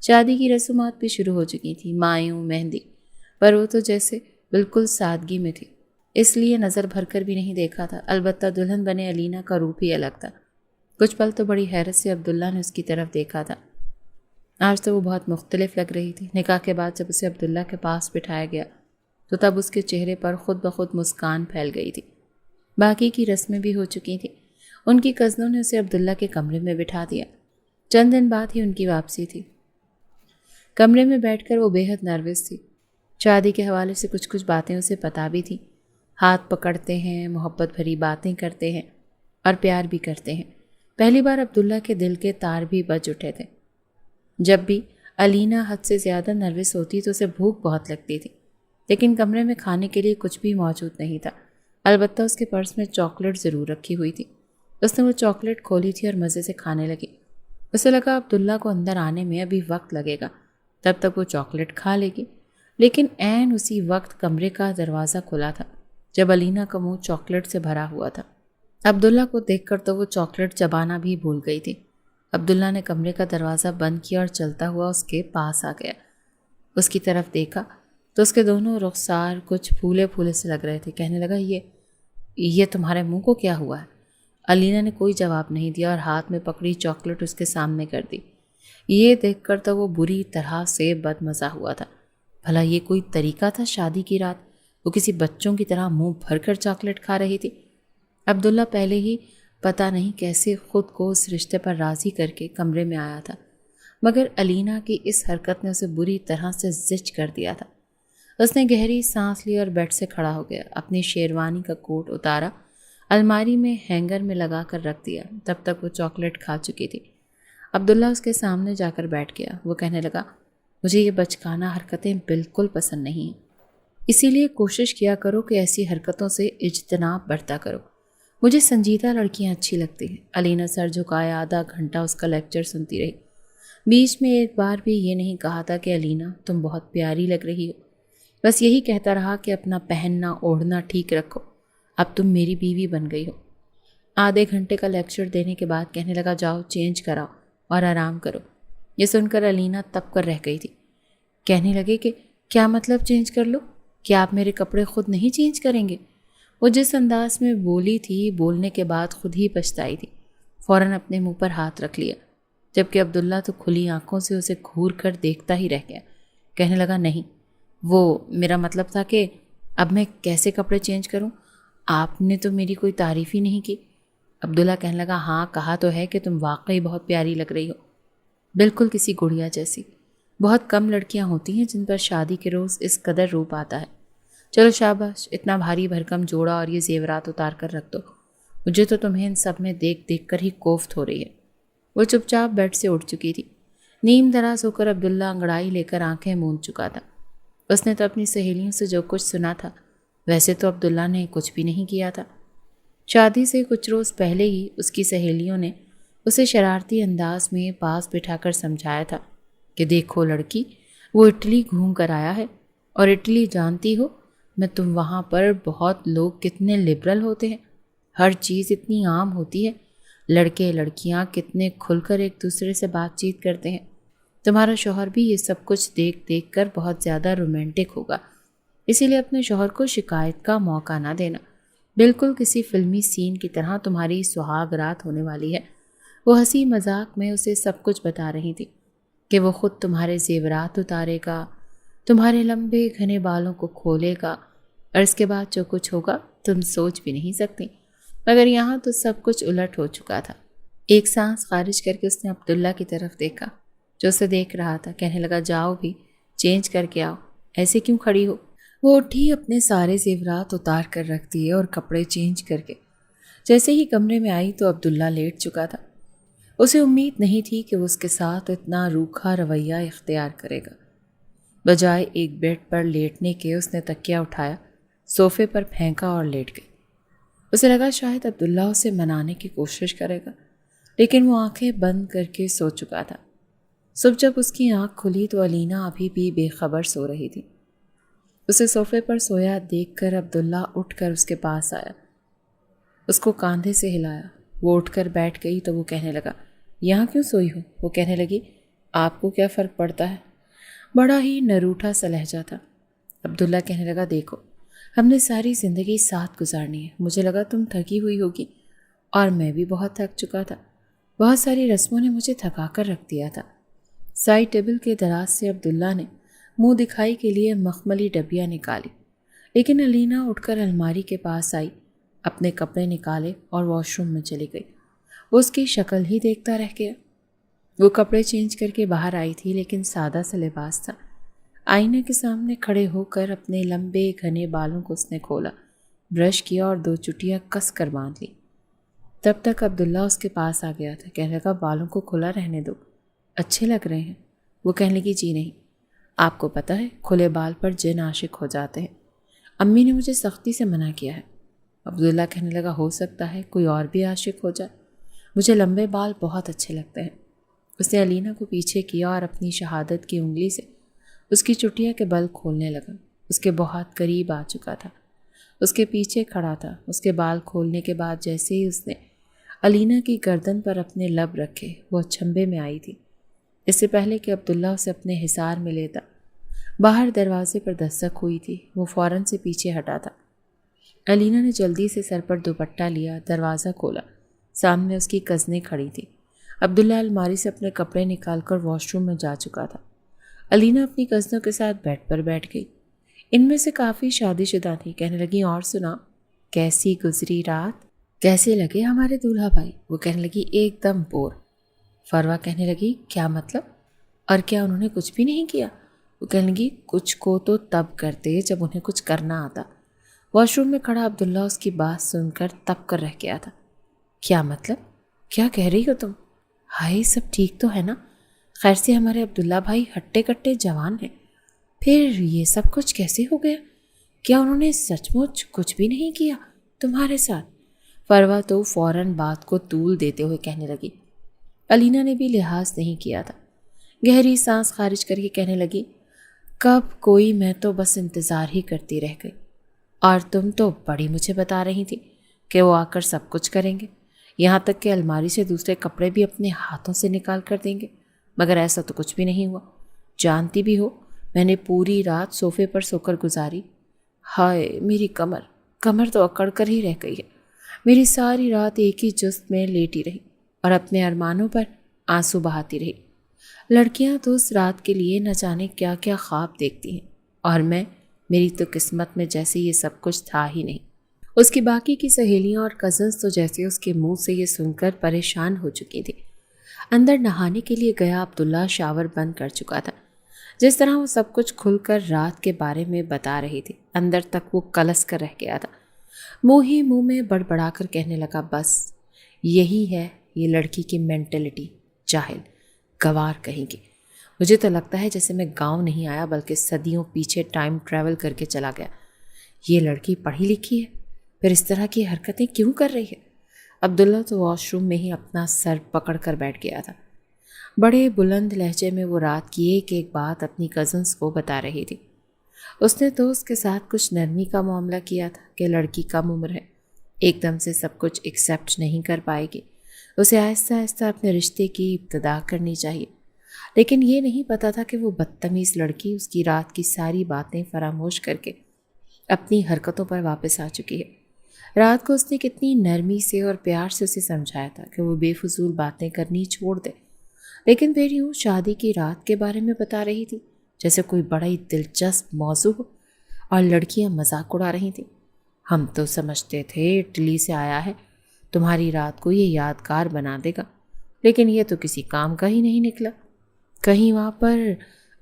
شادی کی رسومات بھی شروع ہو چکی تھیں، مایوں، مہندی، پر وہ تو جیسے بالکل سادگی میں تھی، اس لیے نظر بھر کر بھی نہیں دیکھا تھا۔ البتہ دلہن بنے علینا کا روپ ہی الگ تھا۔ کچھ پل تو بڑی حیرت سے عبداللہ نے اس کی طرف دیکھا تھا۔ آج تو وہ بہت مختلف لگ رہی تھی۔ نکاح کے بعد جب اسے عبداللہ کے پاس بٹھایا گیا تو تب اس کے چہرے پر خود بخود مسکان پھیل گئی تھی۔ باقی کی رسمیں بھی ہو چکی تھیں۔ ان کی کزنوں نے اسے عبداللہ کے کمرے میں بٹھا دیا۔ چند دن بعد ہی ان کی واپسی تھی۔ کمرے میں بیٹھ کر وہ بے حد نروس تھی۔ شادی کے حوالے سے کچھ باتیں اسے پتہ بھی تھیں۔ ہاتھ پکڑتے ہیں، محبت بھری باتیں کرتے ہیں اور پیار بھی کرتے ہیں۔ پہلی بار عبداللہ کے دل کے تار بھی بج اٹھے تھے۔ جب بھی علینا حد سے زیادہ نروس ہوتی تو اسے بھوک بہت لگتی تھی، لیکن کمرے میں کھانے کے لیے کچھ بھی موجود نہیں تھا۔ البتہ اس کے پرس میں چاکلیٹ ضرور رکھی ہوئی تھی۔ اس نے وہ چاکلیٹ کھولی تھی اور مزے سے کھانے لگی۔ اسے لگا عبداللہ کو اندر آنے میں ابھی وقت لگے گا، تب تک وہ چاکلیٹ کھا لے گی۔ لیکن عین اسی وقت کمرے کا دروازہ کھلا تھا جب علینا کا منہ چاکلیٹ سے بھرا ہوا تھا۔ عبداللہ کو دیکھ کر تو وہ چاکلیٹ چبانا بھی بھول گئی تھی۔ عبداللہ نے کمرے کا دروازہ بند کیا اور چلتا ہوا اس کے پاس آ گیا۔ اس کی طرف دیکھا تو اس کے دونوں رخسار کچھ پھولے پھولے سے لگ رہے تھے۔ کہنے لگا، یہ تمہارے منہ کو کیا ہوا ہے؟ علینا نے کوئی جواب نہیں دیا اور ہاتھ میں پکڑی چاکلیٹ اس کے سامنے کر دی۔ یہ دیکھ کر تو وہ بری طرح سے بدمزہ ہوا تھا۔ بھلا یہ کوئی طریقہ تھا شادی کی رات وہ کسی بچوں کی طرح منہ بھر کر چاکلیٹ کھا رہی تھی؟ عبداللہ پہلے ہی پتہ نہیں کیسے خود کو اس رشتے پر راضی کر کے کمرے میں آیا تھا، مگر علینا کی اس حرکت نے اسے بری طرح سے زچ کر دیا تھا۔ اس نے گہری سانس لی اور بیڈ سے کھڑا ہو گیا، اپنی شیروانی کا کوٹ اتارا، الماری میں ہینگر میں لگا کر رکھ دیا۔ تب تک وہ چاکلیٹ کھا چکی تھی۔ عبداللہ اس کے سامنے جا کر بیٹھ گیا۔ وہ کہنے لگا، مجھے یہ بچکانہ حرکتیں بالکل پسند نہیں، اسی لیے کوشش کیا کرو کہ ایسی حرکتوں سے اجتناب برتا کرو۔ مجھے سنجیدہ لڑکیاں اچھی لگتی ہیں۔ علینا سر جھکائے آدھا گھنٹہ اس کا لیکچر سنتی رہی۔ بیچ میں ایک بار بھی یہ نہیں کہا تھا کہ علینا تم بہت پیاری لگ رہی ہو، بس یہی کہتا رہا کہ اپنا پہننا اوڑھنا ٹھیک رکھو، اب تم میری بیوی بن گئی ہو۔ آدھے گھنٹے کا لیکچر دینے کے بعد کہنے لگا، جاؤ چینج کراؤ اور آرام کرو۔ یہ سن کر علینا تب کر رہ گئی تھی۔ کہنے لگے کہ کیا مطلب چینج کر لو؟ کیا آپ میرے کپڑے خود نہیں چینج کریں گے؟ وہ جس انداز میں بولی تھی، بولنے کے بعد خود ہی پچھتائی تھی۔ فوراً اپنے منہ پر ہاتھ رکھ لیا، جبکہ عبداللہ تو کھلی آنکھوں سے اسے گھور کر دیکھتا ہی رہ گیا۔ کہنے لگا، نہیں، وہ میرا مطلب تھا کہ اب میں کیسے کپڑے چینج کروں؟ آپ نے تو میری کوئی تعریف ہی نہیں کی۔ عبداللہ کہنے لگا، ہاں کہا تو ہے کہ تم واقعی بہت پیاری لگ رہی ہو، بالکل کسی گڑیا جیسی۔ بہت کم لڑکیاں ہوتی ہیں جن پر شادی کے روز اس قدر روپ آتا ہے۔ چلو شاباش، اتنا بھاری بھرکم جوڑا اور یہ زیورات اتار کر رکھ دو، مجھے تو تمہیں ان سب میں دیکھ دیکھ کر ہی کوفت ہو رہی ہے۔ وہ چپ چاپ بیڈ سے اٹھ چکی تھی۔ نیم دراز ہو کر عبداللہ انگڑائی لے کر آنکھیں موند چکا تھا۔ اس نے تو اپنی سہیلیوں سے جو کچھ سنا تھا، ویسے تو عبداللہ نے کچھ بھی نہیں کیا تھا۔ شادی سے کچھ روز پہلے ہی اس کی سہیلیوں نے اسے شرارتی انداز میں پاس بٹھا کر سمجھایا تھا کہ دیکھو لڑکی، وہ اٹلی گھوم کر آیا ہے، اور اٹلی جانتی ہو میں تم وہاں پر بہت لوگ کتنے لبرل ہوتے ہیں، ہر چیز اتنی عام ہوتی ہے، لڑکے لڑکیاں کتنے کھل کر ایک دوسرے سے بات چیت کرتے ہیں۔ تمہارا شوہر بھی یہ سب کچھ دیکھ دیکھ کر بہت زیادہ رومانٹک ہوگا، اسی لیے اپنے شوہر کو شکایت کا موقع نہ دینا۔ بالکل کسی فلمی سین کی طرح تمہاری سہاگ رات ہونے والی ہے۔ وہ ہنسی مذاق میں اسے سب کچھ بتا رہی تھی کہ وہ خود تمہارے زیورات اتارے گا، تمہارے لمبے گھنے بالوں کو کھولے گا، اور اس کے بعد جو کچھ ہوگا تم سوچ بھی نہیں سکتی۔ مگر یہاں تو سب کچھ الٹ ہو چکا تھا۔ ایک سانس خارج کر کے اس نے عبداللہ کی طرف دیکھا جو اسے دیکھ رہا تھا۔ کہنے لگا، جاؤ بھی چینج کر کے آؤ، ایسے کیوں کھڑی ہو؟ وہ اٹھی، اپنے سارے زیورات اتار کر رکھ دیے اور کپڑے چینج کر کے جیسے ہی کمرے میں آئی تو عبداللہ لیٹ چکا تھا۔ اسے امید نہیں تھی کہ وہ اس کے ساتھ اتنا روکھا رویہ اختیار کرے گا۔ بجائے ایک بیڈ پر لیٹنے کے اس نے تکیہ اٹھایا، صوفے پر پھینکا اور لیٹ گئی۔ اسے لگا شاید عبداللہ اسے منانے کی کوشش کرے گا، لیکن وہ آنکھیں بند کر کے سو چکا تھا۔ صبح جب اس کی آنکھ کھلی تو علینا ابھی بھی بے خبر سو رہی تھی۔ اسے صوفے پر سویا دیکھ کر عبداللہ اٹھ کر اس کے پاس آیا، اس کو کاندھے سے ہلایا۔ وہ اٹھ کر بیٹھ گئی تو وہ کہنے لگا، یہاں کیوں سوئی ہو؟ وہ کہنے لگی، آپ کو کیا فرق پڑتا ہے؟ بڑا ہی نروٹھا سا لہجہ تھا۔ عبداللہ کہنے لگا، دیکھو ہم نے ساری زندگی ساتھ گزارنی ہے، مجھے لگا تم تھکی ہوئی ہوگی اور میں بھی بہت تھک چکا تھا، بہت ساری رسموں نے مجھے تھکا کر رکھ دیا تھا۔ سائڈ ٹیبل کے دراز سے عبداللہ نے منہ دکھائی کے لیے مخملی ڈبیاں نکالی، لیکن علینا اٹھ کر الماری کے پاس آئی، اپنے کپڑے نکالے اور واش روم میں چلی گئی۔ وہ اس کی شکل ہی دیکھتا رہ گیا۔ وہ کپڑے چینج کر کے باہر آئی تھی، لیکن سادہ سا لباس تھا۔ آئینے کے سامنے کھڑے ہو کر اپنے لمبے گھنے بالوں کو اس نے کھولا، برش کیا اور 2 چٹیاں کس کر باندھ لی۔ تب تک عبداللہ اس کے پاس آ گیا تھا۔ کہنے لگا بالوں کو کھلا رہنے دو، اچھے لگ رہے ہیں۔ وہ کہنے لگی جی نہیں، آپ کو پتہ ہے کھلے بال پر جن عاشق ہو جاتے ہیں، امی نے مجھے سختی سے منع کیا ہے۔ عبداللہ کہنے لگا ہو سکتا ہے کوئی اور بھی عاشق ہو جائے، مجھے لمبے بال بہت اچھے لگتے ہیں۔ اس نے علینا کو پیچھے کیا اور اپنی شہادت کی انگلی سے اس کی چٹیا کے بل کھولنے لگا۔ اس کے بہت قریب آ چکا تھا، اس کے پیچھے کھڑا تھا۔ اس کے بال کھولنے کے بعد جیسے ہی اس نے علینا کی گردن پر اپنے لب رکھے، وہ چھمبے میں آئی تھی۔ اس سے پہلے کہ عبداللہ اسے اپنے حصار میں لیتا، باہر دروازے پر دستک ہوئی تھی۔ وہ فوراً سے پیچھے ہٹا تھا۔ علینا نے جلدی سے سر پر دوپٹہ لیا، دروازہ کھولا۔ سامنے اس کی کزنیں کھڑی تھی۔ عبداللہ الماری سے اپنے کپڑے نکال کر واش روم میں جا چکا تھا۔ علینا اپنی کزنوں کے ساتھ بیڈ پر بیٹھ گئی۔ ان میں سے کافی شادی شدہ تھی۔ کہنے لگی اور سنا، کیسی گزری رات؟ کیسے لگے ہمارے دولہا بھائی؟ وہ کہنے لگی ایک دم بور۔ فروہ کہنے لگی کیا مطلب؟ اور کیا انہوں نے کچھ بھی نہیں کیا؟ وہ کہنے لگی کچھ کو تو تب کرتے جب انہیں کچھ کرنا آتا۔ واش روم میں کھڑا عبداللہ اس کی بات سن کر تب کر رہ گیا تھا۔ کیا مطلب؟ کیا کہہ رہی ہو تم؟ ہائے سب ٹھیک تو ہے نا؟ خیر سے ہمارے عبداللہ بھائی ہٹے کٹے جوان ہیں، پھر یہ سب کچھ کیسے ہو گیا؟ کیا انہوں نے سچ مچ کچھ بھی نہیں کیا تمہارے ساتھ؟ فروہ تو فوراً بات کو طول دیتے ہوئے کہنے لگی۔ علینا نے بھی لحاظ نہیں کیا تھا۔ گہری سانس خارج کر کے کہنے لگی کب کوئی، میں تو بس انتظار ہی کرتی رہ گئی، اور تم تو بڑی مجھے بتا رہی تھی کہ وہ آ کر سب کچھ کریں گے، یہاں تک کہ الماری سے دوسرے کپڑے بھی اپنے ہاتھوں سے نکال کر دیں گے، مگر ایسا تو کچھ بھی نہیں ہوا۔ جانتی بھی ہو میں نے پوری رات صوفے پر سو کر گزاری۔ ہائے میری کمر تو اکڑ کر ہی رہ گئی ہے۔ میری ساری رات ایک ہی جست میں لیٹی رہی اور اپنے ارمانوں پر آنسو بہاتی رہی۔ لڑکیاں تو اس رات کے لیے نہ جانے کیا کیا خواب دیکھتی ہیں، اور میری تو قسمت میں جیسے یہ سب کچھ تھا ہی نہیں۔ اس کی باقی کی سہیلیاں اور کزنز تو جیسے اس کے منہ سے یہ سن کر پریشان ہو چکی تھی۔ اندر نہانے کے لیے گیا عبداللہ شاور بند کر چکا تھا۔ جس طرح وہ سب کچھ کھل کر رات کے بارے میں بتا رہی تھی، اندر تک وہ کلس کر رہ گیا تھا۔ منہ ہی منہ میں بڑبڑا کر کہنے لگا بس یہی ہے یہ لڑکی کی مینٹلٹی، جاہل گوار کہیں گی۔ مجھے تو لگتا ہے جیسے میں گاؤں نہیں آیا بلکہ صدیوں پیچھے ٹائم ٹریول کر کے چلا گیا۔ یہ لڑکی پڑھی لکھی ہے، پھر اس طرح کی حرکتیں کیوں کر رہی ہے؟ عبداللہ تو واش روم میں ہی اپنا سر پکڑ کر بیٹھ گیا تھا۔ بڑے بلند لہجے میں وہ رات کی ایک ایک بات اپنی کزنس کو بتا رہی تھی۔ اس نے تو اس کے ساتھ کچھ نرمی کا معاملہ کیا تھا کہ لڑکی کم عمر ہے، ایک دم سے سب کچھ ایکسیپٹ نہیں کر پائے گی، اسے آہستہ آہستہ اپنے رشتے کی ابتدا کرنی چاہیے۔ لیکن یہ نہیں پتا تھا کہ وہ بدتمیز لڑکی اس کی رات کی ساری باتیں فراموش کر کے اپنی حرکتوں پر واپس آ چکی ہے۔ رات کو اس نے کتنی نرمی سے اور پیار سے اسے سمجھایا تھا کہ وہ بے فضول باتیں کرنی چھوڑ دے، لیکن پھر یوں شادی کی رات کے بارے میں بتا رہی تھی جیسے کوئی بڑا ہی دلچسپ موضوع ہو، اور لڑکیاں مذاق اڑا رہی تھیں۔ ہم تو سمجھتے تھے اٹلی سے آیا ہے، تمہاری رات کو یہ یادگار بنا دے گا، لیکن یہ تو کسی کام کا ہی نہیں نکلا۔ کہیں وہاں پر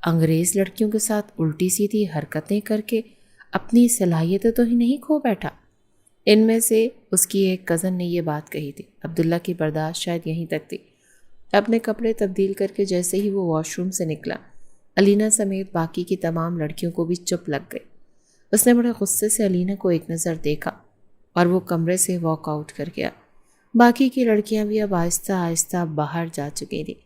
انگریز لڑکیوں کے ساتھ الٹی سیدھی حرکتیں کر کے اپنی صلاحیتیں تو ہی نہیں کھو بیٹھا۔ ان میں سے اس کی ایک کزن نے یہ بات کہی تھی۔ عبداللہ کی برداشت شاید یہیں تک تھی۔ اپنے کپڑے تبدیل کر کے جیسے ہی وہ واش روم سے نکلا، علینا سمیت باقی کی تمام لڑکیوں کو بھی چپ لگ گئی۔ اس نے بڑے غصے سے علینا کو ایک نظر دیکھا اور وہ کمرے سے واک آؤٹ کر گیا۔ باقی کی لڑکیاں بھی اب آہستہ آہستہ باہر جا چکی تھیں۔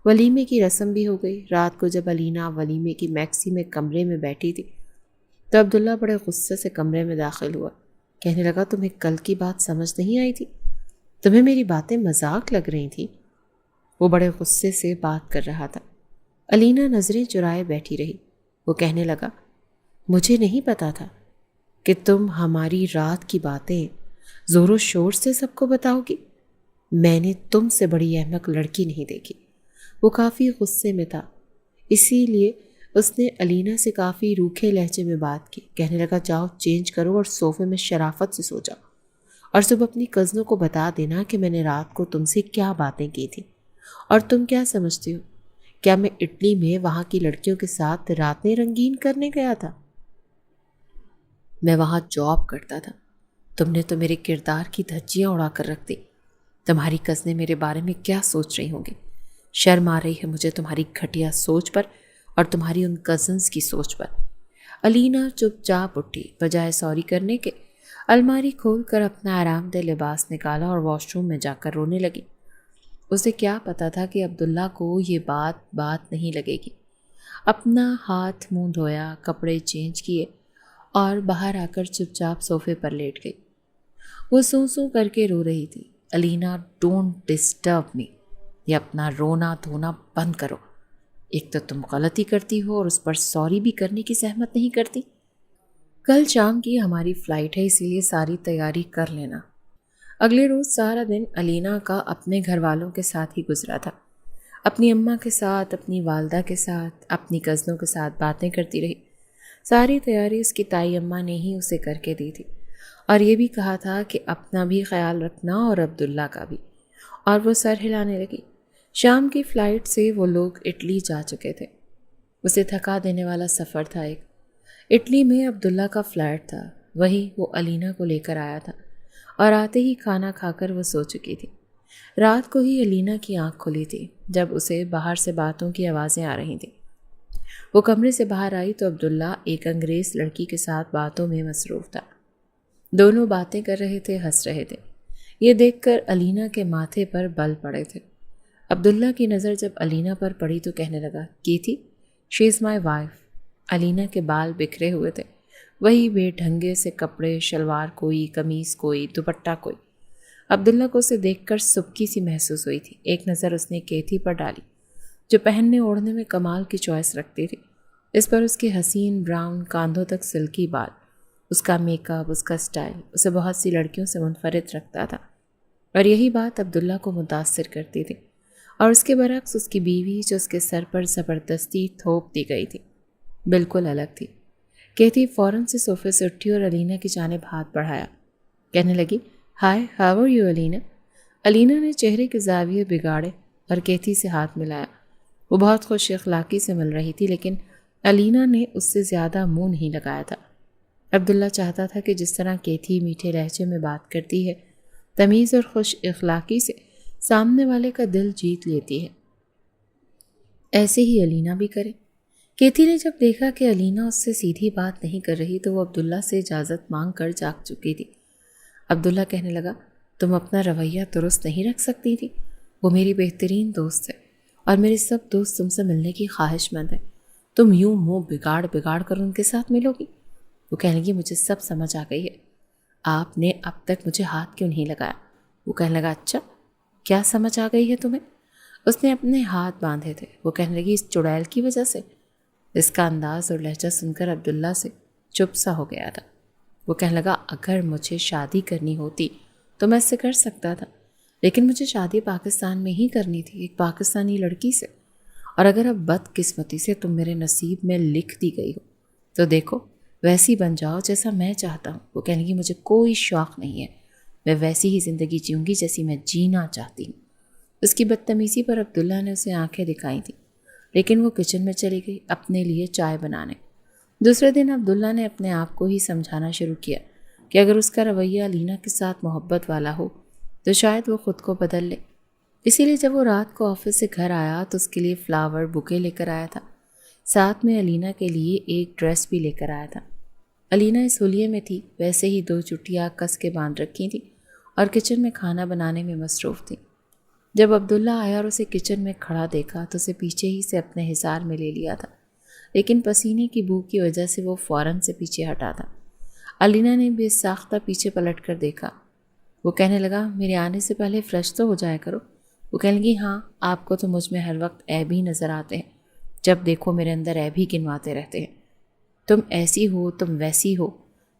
ولیمے کی رسم بھی ہو گئی۔ رات کو جب علینا ولیمے کی میکسی میں کمرے میں بیٹھی تھی تو عبداللہ بڑے غصے سے کمرے میں داخل ہوا۔ کہنے لگا تمہیں کل کی بات سمجھ نہیں آئی تھی؟ تمہیں میری باتیں مذاق لگ رہی تھیں؟ وہ بڑے غصے سے بات کر رہا تھا۔ علینا نظریں چرائے بیٹھی رہی۔ وہ کہنے لگا مجھے نہیں پتا تھا کہ تم ہماری رات کی باتیں زور و شور سے سب کو بتاؤ گی۔ میں نے تم سے بڑی احمق لڑکی نہیں دیکھی۔ وہ کافی غصے میں تھا، اسی لیے اس نے علینا سے کافی روکھے لہجے میں بات کی۔ کہنے لگا جاؤ چینج کرو اور صوفے میں شرافت سے سو جاؤ، اور صبح اپنی کزنوں کو بتا دینا کہ میں نے رات کو تم سے کیا باتیں کی تھی، اور تم کیا سمجھتی ہو؟ کیا میں اٹلی میں وہاں کی لڑکیوں کے ساتھ راتیں رنگین کرنے گیا تھا؟ میں وہاں جاب کرتا تھا۔ تم نے تو میرے کردار کی دھجیاں اڑا کر رکھ دی۔ تمہاری کزنیں میرے بارے میں کیا سوچ رہی ہوں گی؟ شرم آ رہی ہے مجھے تمہاری گھٹیا سوچ پر اور تمہاری ان کزنز کی سوچ پر۔ الینا چپ چاپ اٹھی، بجائے سوری کرنے کے الماری کھول کر اپنا آرام دہ لباس نکالا اور واش روم میں جا کر رونے لگی۔ اسے کیا پتا تھا کہ عبداللہ کو یہ بات نہیں لگے گی۔ اپنا ہاتھ منہ دھویا، کپڑے چینج کیے اور باہر آ کر چپ چاپ صوفے پر لیٹ گئی۔ وہ سوں سوں کر کے رو رہی تھی۔ الینا، ڈونٹ ڈسٹرب می، یہ اپنا رونا دھونا بند کرو۔ ایک تو تم غلطی کرتی ہو اور اس پر سوری بھی کرنے کی زحمت نہیں کرتی۔ کل شام کی ہماری فلائٹ ہے، اسی لیے ساری تیاری کر لینا۔ اگلے روز سارا دن الینا کا اپنے گھر والوں کے ساتھ ہی گزرا تھا۔ اپنی اماں کے ساتھ، اپنی والدہ کے ساتھ، اپنی کزنوں کے ساتھ باتیں کرتی رہی۔ ساری تیاری اس کی تائی اماں نے ہی اسے کر کے دی تھی، اور یہ بھی کہا تھا کہ اپنا بھی خیال رکھنا اور عبداللہ کا بھی، اور وہ سر ہلانے لگی۔ شام کی فلائٹ سے وہ لوگ اٹلی جا چکے تھے۔ اسے تھکا دینے والا سفر تھا ایک۔ اٹلی میں عبداللہ کا فلیٹ تھا، وہی وہ الینا کو لے کر آیا تھا، اور آتے ہی کھانا کھا کر وہ سو چکی تھی۔ رات کو ہی الینا کی آنکھ کھلی تھی جب اسے باہر سے باتوں کی آوازیں آ رہی تھیں۔ وہ کمرے سے باہر آئی تو عبداللہ ایک انگریز لڑکی کے ساتھ باتوں میں مصروف تھا۔ دونوں باتیں کر رہے تھے، ہنس رہے تھے۔ یہ دیکھ کر الینا کے ماتھے پر بل پڑے تھے۔ عبداللہ کی نظر جب الینا پر پڑی تو کہنے لگا، کی تھی؟ شی از مائی وائف۔ الینا کے بال بکھرے ہوئے تھے، وہی بے ڈھنگے سے کپڑے، شلوار کوئی، قمیص کوئی، دوپٹہ کوئی۔ عبداللہ کو اسے دیکھ کر سبکی سی محسوس ہوئی تھی۔ ایک نظر اس نے کیتھی پر ڈالی، جو پہننے اوڑھنے میں کمال کی چوائس رکھتی تھی۔ اس پر اس کے حسین براؤن کاندھوں تک سلکی بال، اس کا میک اپ، اس کا سٹائل اسے بہت سی لڑکیوں سے منفرد رکھتا تھا، اور یہی بات عبداللہ کو متاثر کرتی تھی۔ اور اس کے برعکس اس کی بیوی، جو اس کے سر پر زبردستی تھوپ دی گئی تھی، بالکل الگ تھی۔ کیتھی فوراً سے صوفے سے اٹھی اور الینا کی جانب ہاتھ بڑھایا، کہنے لگی، ہائے، ہاؤ آر یو الینا؟ الینا نے چہرے کے زاویے بگاڑے اور کیتھی سے ہاتھ ملایا۔ وہ بہت خوش اخلاقی سے مل رہی تھی، لیکن الینا نے اس سے زیادہ منہ نہیں لگایا تھا۔ عبداللہ چاہتا تھا کہ جس طرح کیتھی میٹھے لہجے میں بات کرتی ہے، تمیز اور خوش اخلاقی سے سامنے والے کا دل جیت لیتی ہے، ایسے ہی الینا بھی کرے۔ کیتھی نے جب دیکھا کہ الینا اس سے سیدھی بات نہیں کر رہی تو وہ عبداللہ سے اجازت مانگ کر جاگ چکی تھی۔ عبداللہ کہنے لگا، تم اپنا رویہ درست نہیں رکھ سکتی تھی؟ وہ میری بہترین دوست ہے، اور میرے سب دوست تم سے ملنے کی خواہش مند ہیں۔ تم یوں منہ بگاڑ بگاڑ کر ان کے ساتھ ملو گی؟ وہ کہنے لگی، مجھے سب سمجھ آ گئی ہے۔ آپ نے اب تک مجھے ہاتھ کیوں نہیں لگایا؟ وہ کہنے لگا، اچھا، کیا سمجھ آ گئی ہے تمہیں؟ اس نے اپنے ہاتھ باندھے تھے۔ وہ کہنے لگی، اس چڑیل کی وجہ سے؟ اس کا انداز اور لہجہ سن کر عبداللہ سے چپ سا ہو گیا تھا۔ وہ کہنے لگا، اگر مجھے شادی کرنی ہوتی تو میں اس سے کر سکتا تھا، لیکن مجھے شادی پاکستان میں ہی کرنی تھی، ایک پاکستانی لڑکی سے، اور اگر اب بدقسمتی سے تم میرے نصیب میں لکھ دی گئی ہو تو دیکھو ویسی بن جاؤ جیسا میں چاہتا ہوں۔ وہ کہنے لگی، مجھے کوئی شوق نہیں ہے، میں ویسی ہی زندگی جیوں گی جیسی میں جینا چاہتی ہوں۔ اس کی بدتمیزی پر عبداللہ نے اسے آنکھیں دکھائی تھیں، لیکن وہ کچن میں چلی گئی اپنے لیے چائے بنانے۔ دوسرے دن عبداللہ نے اپنے آپ کو ہی سمجھانا شروع کیا کہ اگر اس کا رویہ الینا کے ساتھ محبت والا ہو تو شاید وہ خود کو بدل لے۔ اسی لیے جب وہ رات کو آفس سے گھر آیا تو اس کے لیے فلاور بوکے لے کر آیا تھا، ساتھ میں الینا کے لیے ایک ڈریس بھی لے کر آیا تھا۔ الینا اس ہولیے میں تھی، ویسے ہی 2 چٹیاں کس کے باندھ رکھی تھیں اور کچن میں کھانا بنانے میں مصروف تھی۔ جب عبداللہ آیا اور اسے کچن میں کھڑا دیکھا تو اسے پیچھے ہی سے اپنے حصار میں لے لیا تھا، لیکن پسینے کی بو کی وجہ سے وہ فوراً سے پیچھے ہٹا تھا۔ الینا نے بے ساختہ پیچھے پلٹ کر دیکھا۔ وہ کہنے لگا، میرے آنے سے پہلے فریش تو ہو جایا کرو۔ وہ کہنے لگی، ہاں، آپ کو تو مجھ میں ہر وقت عیب ہی نظر آتے ہیں، جب دیکھو میرے اندر عیب ہی گنواتے رہتے ہیں، تم ایسی ہو، تم ویسی ہو۔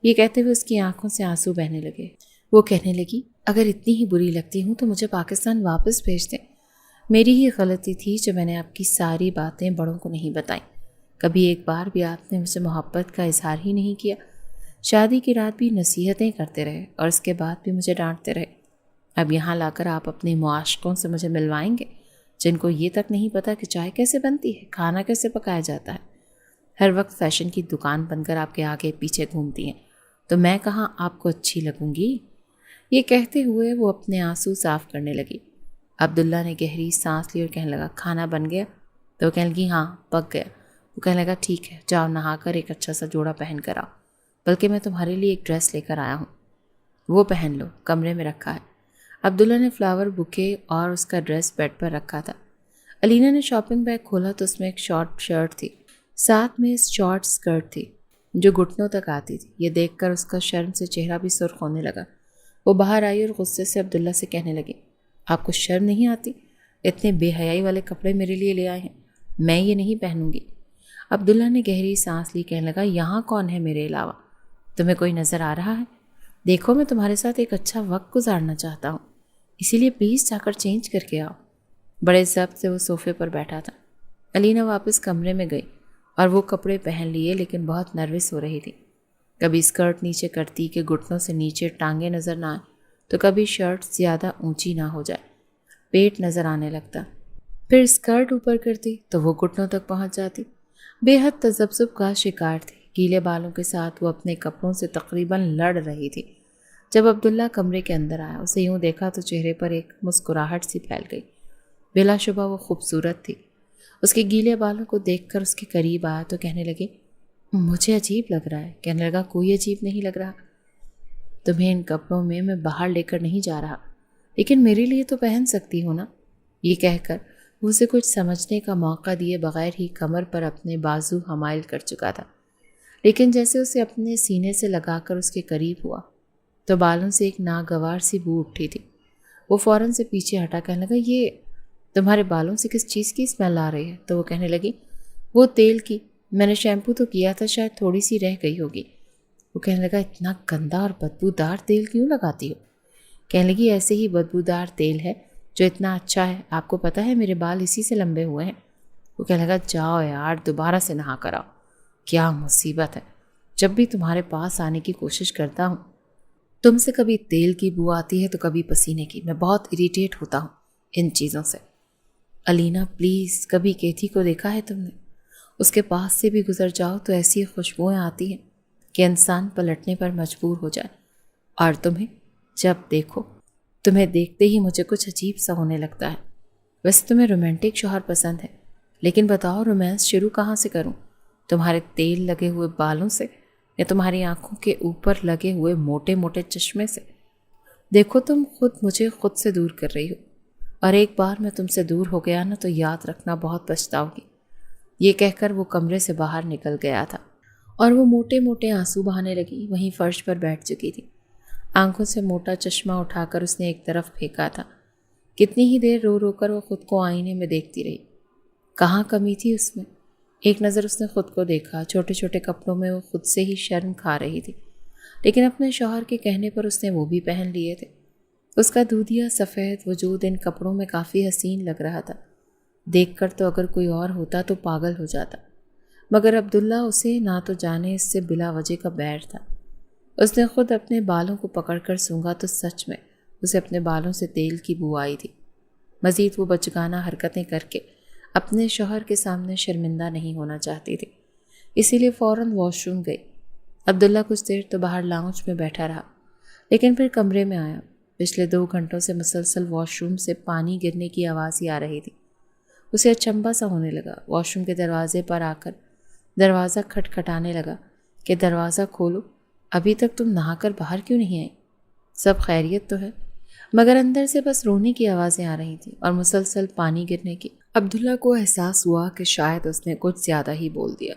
یہ کہتے ہوئے اس کی آنکھوں سے آنسو بہنے لگے۔ وہ کہنے لگی، اگر اتنی ہی بری لگتی ہوں تو مجھے پاکستان واپس بھیج دیں۔ میری ہی غلطی تھی جو میں نے آپ کی ساری باتیں بڑوں کو نہیں بتائیں۔ کبھی ایک بار بھی آپ نے مجھے محبت کا اظہار ہی نہیں کیا۔ شادی کی رات بھی نصیحتیں کرتے رہے اور اس کے بعد بھی مجھے ڈانٹتے رہے۔ اب یہاں لا کر آپ اپنے معاشقوں سے مجھے ملوائیں گے؟ جن کو یہ تک نہیں پتا کہ چائے کیسے بنتی ہے، کھانا کیسے پکایا جاتا ہے، ہر وقت فیشن کی دکان بن کر آپ کے آگے پیچھے گھومتی ہیں، تو میں کہاں آپ کو اچھی لگوں گی؟ یہ کہتے ہوئے وہ اپنے آنسو صاف کرنے لگی۔ عبداللہ نے گہری سانس لی اور کہنے لگا کھانا بن گیا؟ تو وہ کہنے لگی ہاں پک گیا۔ وہ کہنے لگا ٹھیک ہے، جاؤ نہا کر ایک اچھا سا جوڑا پہن کر آؤ، بلکہ میں تمہارے لیے ایک ڈریس لے کر آیا ہوں، وہ پہن لو، کمرے میں رکھا ہے۔ عبداللہ نے فلاور بوکے اور اس کا ڈریس بیڈ پر رکھا تھا۔ علینا نے شاپنگ بیگ کھولا تو اس میں ایک شارٹ شرٹ تھی، ساتھ میں شارٹ سکرٹ تھی جو گھٹنوں تک آتی تھی۔ یہ دیکھ کر اس کا شرم سے چہرہ بھی سرخ ہونے لگا۔ وہ باہر آئی اور غصے سے عبداللہ سے کہنے لگی آپ کو شرم نہیں آتی؟ اتنے بے حیائی والے کپڑے میرے لیے لے آئے ہیں، میں یہ نہیں پہنوں گی۔ عبداللہ نے گہری سانس لی، کہنے لگا یہاں کون ہے میرے علاوہ؟ تمہیں کوئی نظر آ رہا ہے؟ دیکھو میں تمہارے ساتھ ایک اچھا وقت گزارنا چاہتا ہوں، اسی لیے پلیز جا کر چینج کر کے آؤ۔ بڑے ضبط سے وہ صوفے پر بیٹھا تھا۔ علینا واپس کمرے میں گئی اور وہ کپڑے پہن لیے، لیکن بہت نروس ہو رہی تھی۔ کبھی اسکرٹ نیچے کرتی کہ گھٹنوں سے نیچے ٹانگیں نظر نہ آئیں، تو کبھی شرٹ زیادہ اونچی نہ ہو جائے، پیٹ نظر آنے لگتا، پھر اسکرٹ اوپر کرتی تو وہ گھٹنوں تک پہنچ جاتی۔ بے حد تذبذب کا شکار تھی۔ گیلے بالوں کے ساتھ وہ اپنے کپڑوں سے تقریباً لڑ رہی تھی۔ جب عبداللہ کمرے کے اندر آیا، اسے یوں دیکھا تو چہرے پر ایک مسکراہٹ سی پھیل گئی۔ بلا شبہ وہ خوبصورت تھی۔ اس کے گیلے بالوں کو دیکھ کر اس کے قریب آیا تو کہنے لگے مجھے عجیب لگ رہا ہے۔ کہنے لگا کوئی عجیب نہیں لگ رہا، تمہیں ان کپڑوں میں باہر لے کر نہیں جا رہا، لیکن میرے لیے تو پہن سکتی ہو نا۔ یہ کہہ کر وہ اسے کچھ سمجھنے کا موقع دیے بغیر ہی کمر پر اپنے بازو حمائل کر چکا تھا، لیکن جیسے اسے اپنے سینے سے لگا کر اس کے قریب ہوا تو بالوں سے ایک ناگوار سی بو اٹھی تھی۔ وہ فوراً سے پیچھے ہٹا، کہنے لگا یہ تمہارے بالوں سے کس چیز کی اسمیل آ رہی ہے؟ تو وہ کہنے لگی وہ تیل کی، میں نے شیمپو تو کیا تھا، شاید تھوڑی سی رہ گئی ہوگی۔ وہ کہنے لگا اتنا گندا اور بدبودار تیل کیوں لگاتی ہو؟ کہنے لگی ایسے ہی بدبودار تیل ہے جو اتنا اچھا ہے، آپ کو پتہ ہے میرے بال اسی سے لمبے ہوئے ہیں۔ وہ کہنے لگا جاؤ یار دوبارہ سے نہا کر آؤ، کیا مصیبت ہے، جب بھی تمہارے پاس آنے کی کوشش کرتا ہوں تم سے کبھی تیل کی بو آتی ہے تو کبھی پسینے کی، میں بہت اریٹیٹ ہوتا ہوں ان چیزوں سے۔ علینا پلیز، کبھی کیتھی کو دیکھا ہے تم نے؟ اس کے پاس سے بھی گزر جاؤ تو ایسی خوشبوئیں آتی ہیں کہ انسان پلٹنے پر مجبور ہو جائے، اور تمہیں جب دیکھو تمہیں دیکھتے ہی مجھے کچھ عجیب سا ہونے لگتا ہے۔ ویسے تمہیں رومانٹک شوہر پسند ہے، لیکن بتاؤ رومانس شروع کہاں سے کروں؟ تمہارے تیل لگے ہوئے بالوں سے یا تمہاری آنکھوں کے اوپر لگے ہوئے موٹے موٹے چشمے سے؟ دیکھو تم مجھے خود سے دور کر رہی ہو، اور ایک بار میں تم سے دور ہو گیا نا تو یاد رکھنا بہت پچھتاؤ گی۔ یہ کہہ کر وہ کمرے سے باہر نکل گیا تھا اور وہ موٹے موٹے آنسو بہانے لگی۔ وہیں فرش پر بیٹھ چکی تھی، آنکھوں سے موٹا چشمہ اٹھا کر اس نے ایک طرف پھینکا تھا۔ کتنی ہی دیر رو رو کر وہ خود کو آئینے میں دیکھتی رہی، کہاں کمی تھی اس میں؟ ایک نظر اس نے خود کو دیکھا، چھوٹے چھوٹے کپڑوں میں وہ خود سے ہی شرم کھا رہی تھی، لیکن اپنے شوہر کے کہنے پر اس نے وہ بھی پہن لیے تھے۔ اس کا دودھیا سفید وجود ان کپڑوں میں کافی حسین لگ رہا تھا، دیکھ کر تو اگر کوئی اور ہوتا تو پاگل ہو جاتا، مگر عبداللہ اسے نہ تو جانے اس سے بلا وجہ کا بیر تھا۔ اس نے خود اپنے بالوں کو پکڑ کر سونگا تو سچ میں اسے اپنے بالوں سے تیل کی بو آئی تھی۔ مزید وہ بچگانہ حرکتیں کر کے اپنے شوہر کے سامنے شرمندہ نہیں ہونا چاہتی تھی، اسی لیے فوراً واش روم گئی۔ عبداللہ کچھ دیر تو باہر لاؤنج میں بیٹھا رہا، لیکن پھر کمرے میں آیا۔ پچھلے 2 گھنٹوں سے مسلسل واش روم سے پانی گرنے کی آواز ہی آ رہی تھی۔ اسے اچنبھا سا ہونے لگا، واش روم کے دروازے پر آ کر دروازہ کھٹکھٹانے لگا کہ دروازہ کھولو، ابھی تک تم نہا کر باہر کیوں نہیں آئی؟ سب خیریت تو ہے؟ مگر اندر سے بس رونے کی آوازیں آ رہی تھیں اور مسلسل پانی گرنے کی۔ عبداللہ کو احساس ہوا کہ شاید اس نے کچھ زیادہ ہی بول دیا۔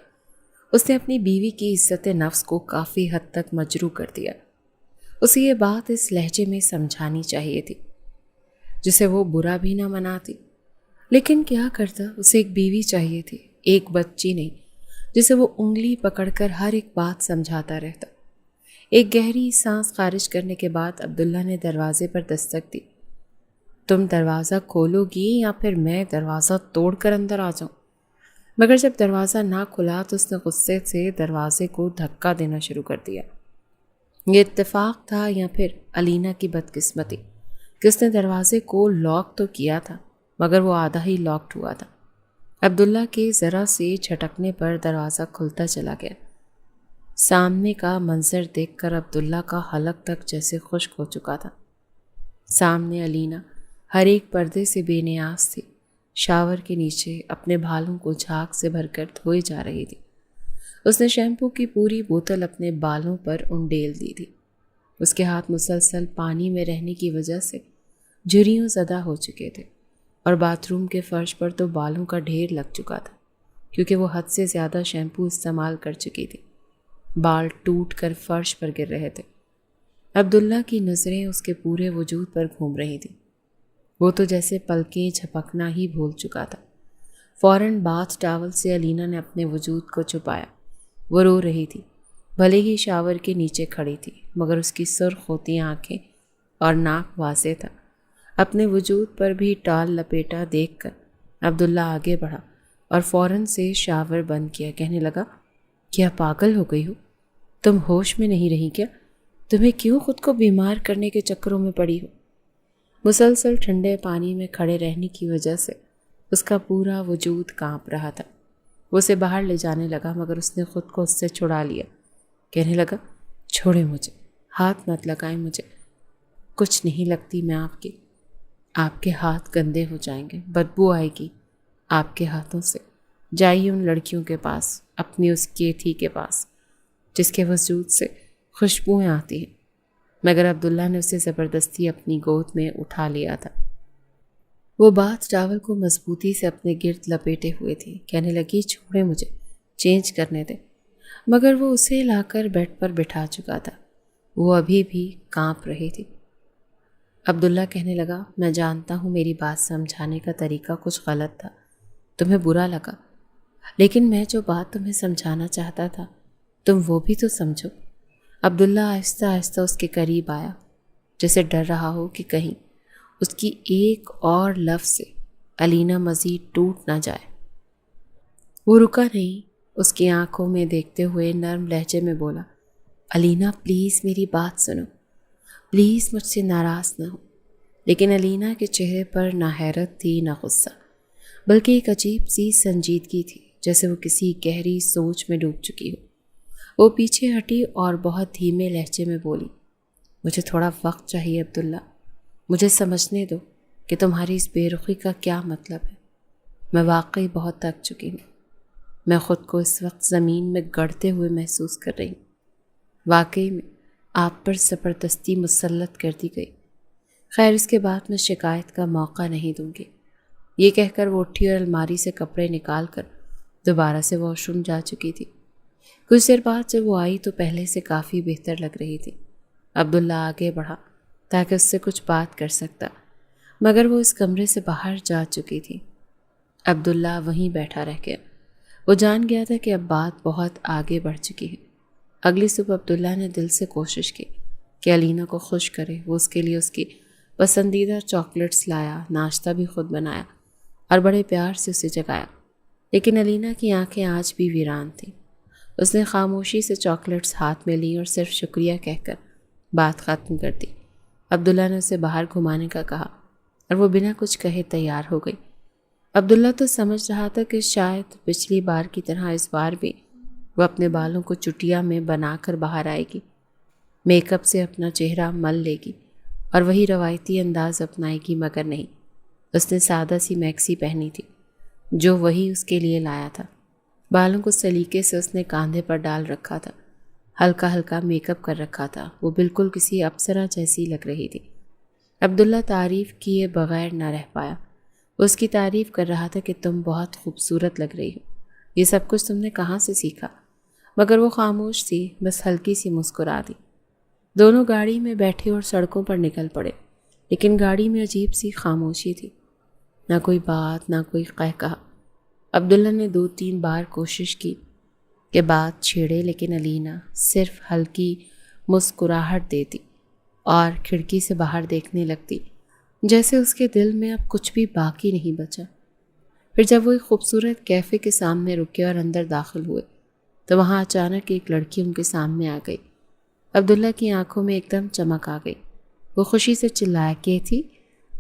اس نے اپنی بیوی کی عزت نفس کو کافی حد تک مجروح کر دیا۔ اسے یہ بات اس لہجے میں سمجھانی چاہیے تھی جسے وہ برا بھی نہ مناتی، لیکن کیا کرتا، اسے ایک بیوی چاہیے تھی، ایک بچی نہیں جسے وہ انگلی پکڑ کر ہر ایک بات سمجھاتا رہتا۔ ایک گہری سانس خارج کرنے کے بعد عبداللہ نے دروازے پر دستک دی۔ تم دروازہ کھولو گی یا پھر میں دروازہ توڑ کر اندر آ جاؤں؟ مگر جب دروازہ نہ کھلا تو اس نے غصے سے دروازے کو دھکا دینا شروع کر دیا۔ یہ اتفاق تھا یا پھر علینا کی بدقسمتی کہ اس نے دروازے کو لاک تو کیا تھا مگر وہ آدھا ہی لاکڈ ہوا تھا۔ عبداللہ کے ذرا سے جھٹکنے پر دروازہ کھلتا چلا گیا۔ سامنے کا منظر دیکھ کر عبداللہ کا حلق تک جیسے خشک ہو چکا تھا۔ سامنے علینا ہر ایک پردے سے بے نیاز تھی، شاور کے نیچے اپنے بالوں کو جھاگ سے بھر کر دھوئے جا رہی تھی۔ اس نے شیمپو کی پوری بوتل اپنے بالوں پر انڈیل دی تھی۔ اس کے ہاتھ مسلسل پانی میں رہنے کی وجہ سے جھریوں زدہ ہو چکے تھے، اور باتھ روم کے فرش پر تو بالوں کا ڈھیر لگ چکا تھا، کیونکہ وہ حد سے زیادہ شیمپو استعمال کر چکی تھی۔ بال ٹوٹ کر فرش پر گر رہے تھے۔ عبداللہ کی نظریں اس کے پورے وجود پر گھوم رہی تھیں۔ وہ تو جیسے پلکیں جھپکنا ہی بھول چکا تھا۔ فوراً باتھ ٹاول سے علینا نے اپنے وجود کو چھپایا۔ وہ رو رہی تھی، بھلے ہی شاور کے نیچے کھڑی تھی، مگر اس کی سرخ ہوتی آنکھیں اور ناک واضح تھا۔ اپنے وجود پر بھی ٹال لپیٹا دیکھ کر عبداللہ آگے بڑھا اور فوراً سے شاور بند کیا۔ کہنے لگا، کیا پاگل ہو گئی ہو؟ تم ہوش میں نہیں رہی کیا؟ تمہیں کیوں خود کو بیمار کرنے کے چکروں میں پڑی ہو؟ مسلسل ٹھنڈے پانی میں کھڑے رہنے کی وجہ سے اس کا پورا وجود کانپ رہا تھا۔ وہ اسے باہر لے جانے لگا، مگر اس نے خود کو اس سے چھڑا لیا۔ کہنے لگا، چھوڑے مجھے، ہاتھ مت لگائیں مجھے، کچھ نہیں لگتی میں آپ کے ہاتھ گندے ہو جائیں گے، بدبو آئے گی آپ کے ہاتھوں سے۔ جائیے ان لڑکیوں کے پاس، اپنی اس کیتھی کے پاس جس کے وجود سے خوشبوئیں آتی ہیں۔ مگر عبداللہ نے اسے زبردستی اپنی گود میں اٹھا لیا تھا۔ وہ باتھ ٹاول کو مضبوطی سے اپنے گرد لپیٹے ہوئے تھی۔ کہنے لگی، چھوڑے مجھے، چینج کرنے دے، مگر وہ اسے لا کر بیڈ پر بٹھا چکا تھا۔ وہ ابھی بھی کانپ رہی تھی۔ عبداللہ کہنے لگا، میں جانتا ہوں میری بات سمجھانے کا طریقہ کچھ غلط تھا، تمہیں برا لگا، لیکن میں جو بات تمہیں سمجھانا چاہتا تھا تم وہ بھی تو سمجھو۔ عبداللہ آہستہ آہستہ اس کے قریب آیا، جیسے ڈر رہا ہو کہ کہیں اس کی ایک اور لفظ سے علینا مزید ٹوٹ نہ جائے۔ وہ رکا نہیں، اس کی آنکھوں میں دیکھتے ہوئے نرم لہجے میں بولا، علینا پلیز میری بات سنو، پلیز مجھ سے ناراض نہ ہو۔ لیکن علینا کے چہرے پر نہ حیرت تھی نہ غصہ، بلکہ ایک عجیب سی سنجیدگی تھی، جیسے وہ کسی گہری سوچ میں ڈوب چکی ہو۔ وہ پیچھے ہٹی اور بہت دھیمے لہجے میں بولی، مجھے تھوڑا وقت چاہیے عبداللہ، مجھے سمجھنے دو کہ تمہاری اس بے رخی کا کیا مطلب ہے۔ میں واقعی بہت تھک چکی ہوں، میں خود کو اس وقت زمین میں گڑتے ہوئے محسوس کر رہی ہوں۔ واقعی میں آپ پر زبردستی مسلط کر دی گئی۔ خیر، اس کے بعد میں شکایت کا موقع نہیں دوں گی۔ یہ کہہ کر وہ اٹھی اور الماری سے کپڑے نکال کر دوبارہ سے واش روم جا چکی تھی۔ کچھ دیر بعد جب وہ آئی تو پہلے سے کافی بہتر لگ رہی تھی۔ عبداللہ آگے بڑھا تاکہ اس سے کچھ بات کر سکتا، مگر وہ اس کمرے سے باہر جا چکی تھی۔ عبداللہ وہیں بیٹھا رہ گیا۔ وہ جان گیا تھا کہ اب بات بہت آگے بڑھ چکی ہے۔ اگلی صبح عبداللہ نے دل سے کوشش کی کہ علینا کو خوش کرے۔ وہ اس کے لیے اس کی پسندیدہ چاکلیٹس لایا، ناشتہ بھی خود بنایا اور بڑے پیار سے اسے جگایا۔ لیکن علینا کی آنکھیں آج بھی ویران تھیں۔ اس نے خاموشی سے چاکلیٹس ہاتھ میں لی اور صرف شکریہ کہہ کر بات ختم کر دی۔ عبداللہ نے اسے باہر گھمانے کا کہا اور وہ بنا کچھ کہے تیار ہو گئی۔ عبداللہ تو سمجھ رہا تھا کہ شاید پچھلی بار کی طرح اس بار بھی وہ اپنے بالوں کو چٹیا میں بنا کر باہر آئے گی، میک اپ سے اپنا چہرہ مل لے گی اور وہی روایتی انداز اپنائے گی، مگر نہیں۔ اس نے سادہ سی میکسی پہنی تھی جو وہی اس کے لیے لایا تھا۔ بالوں کو سلیقے سے اس نے کاندھے پر ڈال رکھا تھا، ہلکا ہلکا میک اپ کر رکھا تھا۔ وہ بالکل کسی اپسرا جیسی لگ رہی تھی۔ عبداللہ تعریف کیے بغیر نہ رہ پایا۔ وہ اس کی تعریف کر رہا تھا کہ تم بہت خوبصورت لگ رہی ہو، یہ سب کچھ تم نے کہاں سے سیکھا؟ مگر وہ خاموش تھی، بس ہلکی سی مسکرا دی۔ دونوں گاڑی میں بیٹھے اور سڑکوں پر نکل پڑے، لیکن گاڑی میں عجیب سی خاموشی تھی، نہ کوئی بات، نہ کوئی قہقہا۔ عبداللہ نے 2-3 بار کوشش کی کہ بات چھیڑے، لیکن علینا صرف ہلکی مسکراہٹ دیتی اور کھڑکی سے باہر دیکھنے لگتی، جیسے اس کے دل میں اب کچھ بھی باقی نہیں بچا۔ پھر جب وہ ایک خوبصورت کیفے کے سامنے رکے اور اندر داخل ہوئے تو وہاں اچانک ایک لڑکی ان کے سامنے آ گئی۔ عبداللہ کی آنکھوں میں ایک دم چمک آ گئی۔ وہ خوشی سے چلایا، کیتھی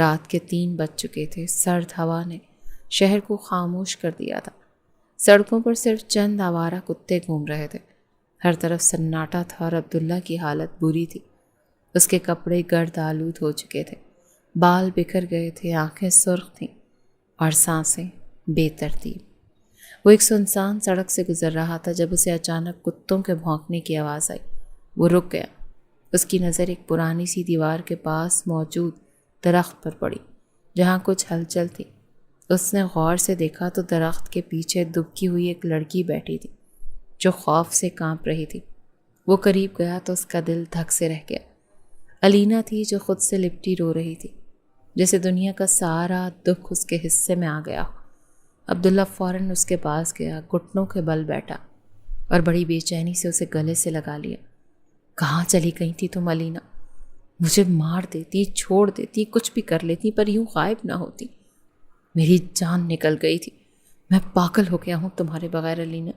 رات کے 3 بج چکے تھے۔ سرد ہوا نے شہر کو خاموش کر دیا تھا۔ سڑکوں پر صرف چند آوارہ کتے گھوم رہے تھے۔ ہر طرف سناٹا تھا اور عبداللہ کی حالت بری تھی۔ اس کے کپڑے گرد آلود ہو چکے تھے، بال بکھر گئے تھے، آنکھیں سرخ تھیں اور سانسیں بے ترتیب۔ وہ ایک سنسان سڑک سے گزر رہا تھا جب اسے اچانک کتوں کے بھونکنے کی آواز آئی۔ وہ رک گیا۔ اس کی نظر ایک پرانی سی دیوار کے پاس موجود درخت پر پڑی جہاں کچھ ہلچل تھی۔ اس نے غور سے دیکھا تو درخت کے پیچھے دبکی ہوئی ایک لڑکی بیٹھی تھی جو خوف سے کانپ رہی تھی۔ وہ قریب گیا تو اس کا دل دھک سے رہ گیا۔ علینا تھی جو خود سے لپٹی رو رہی تھی، جیسے دنیا کا سارا دکھ اس کے حصے میں آ گیا۔ عبداللہ فوراً اس کے پاس گیا، گھٹنوں کے بل بیٹھا اور بڑی بے چینی سے اسے گلے سے لگا لیا۔ کہاں چلی گئی تھی تم علینا؟ مجھے مار دیتی، چھوڑ دیتی، کچھ بھی کر لیتی، پر یوں غائب نہ ہوتی۔ میری جان نکل گئی تھی، میں پاگل ہو گیا ہوں تمہارے بغیر علینا۔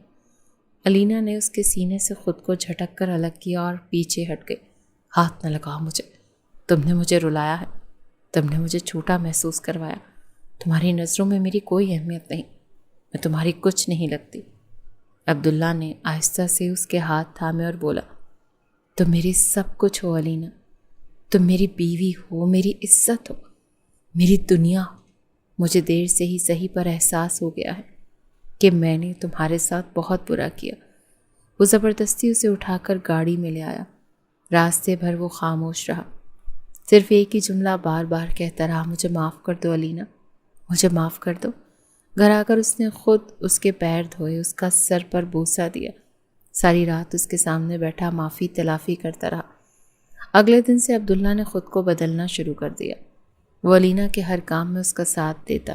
علینا نے اس کے سینے سے خود کو جھٹک کر الگ کیا اور پیچھے ہٹ گئی۔ ہاتھ نہ لگاؤ مجھے، تم نے مجھے رلایا ہے، تم نے مجھے چھوٹا محسوس کروایا۔ تمہاری نظروں میں میری کوئی اہمیت نہیں، میں تمہاری کچھ نہیں لگتی۔ عبداللہ نے آہستہ سے اس کے ہاتھ تھامے اور بولا، تم میری سب کچھ ہو علینا، تم میری بیوی ہو، میری عزت ہو، میری دنیا ہو۔ مجھے دیر سے ہی صحیح پر احساس ہو گیا ہے کہ میں نے تمہارے ساتھ بہت برا کیا۔ وہ زبردستی اسے اٹھا کر گاڑی میں لے آیا۔ راستے بھر وہ خاموش رہا، صرف ایک ہی جملہ بار بار کہتا رہا، مجھے معاف کر دو علینا، مجھے معاف کر دو۔ گھر آ کر اس نے خود اس کے پیر دھوئے، اس کا سر پر بوسہ دیا، ساری رات اس کے سامنے بیٹھا معافی تلافی کرتا رہا۔ اگلے دن سے عبداللہ نے خود کو بدلنا شروع کر دیا۔ وہ علینا کے ہر کام میں اس کا ساتھ دیتا،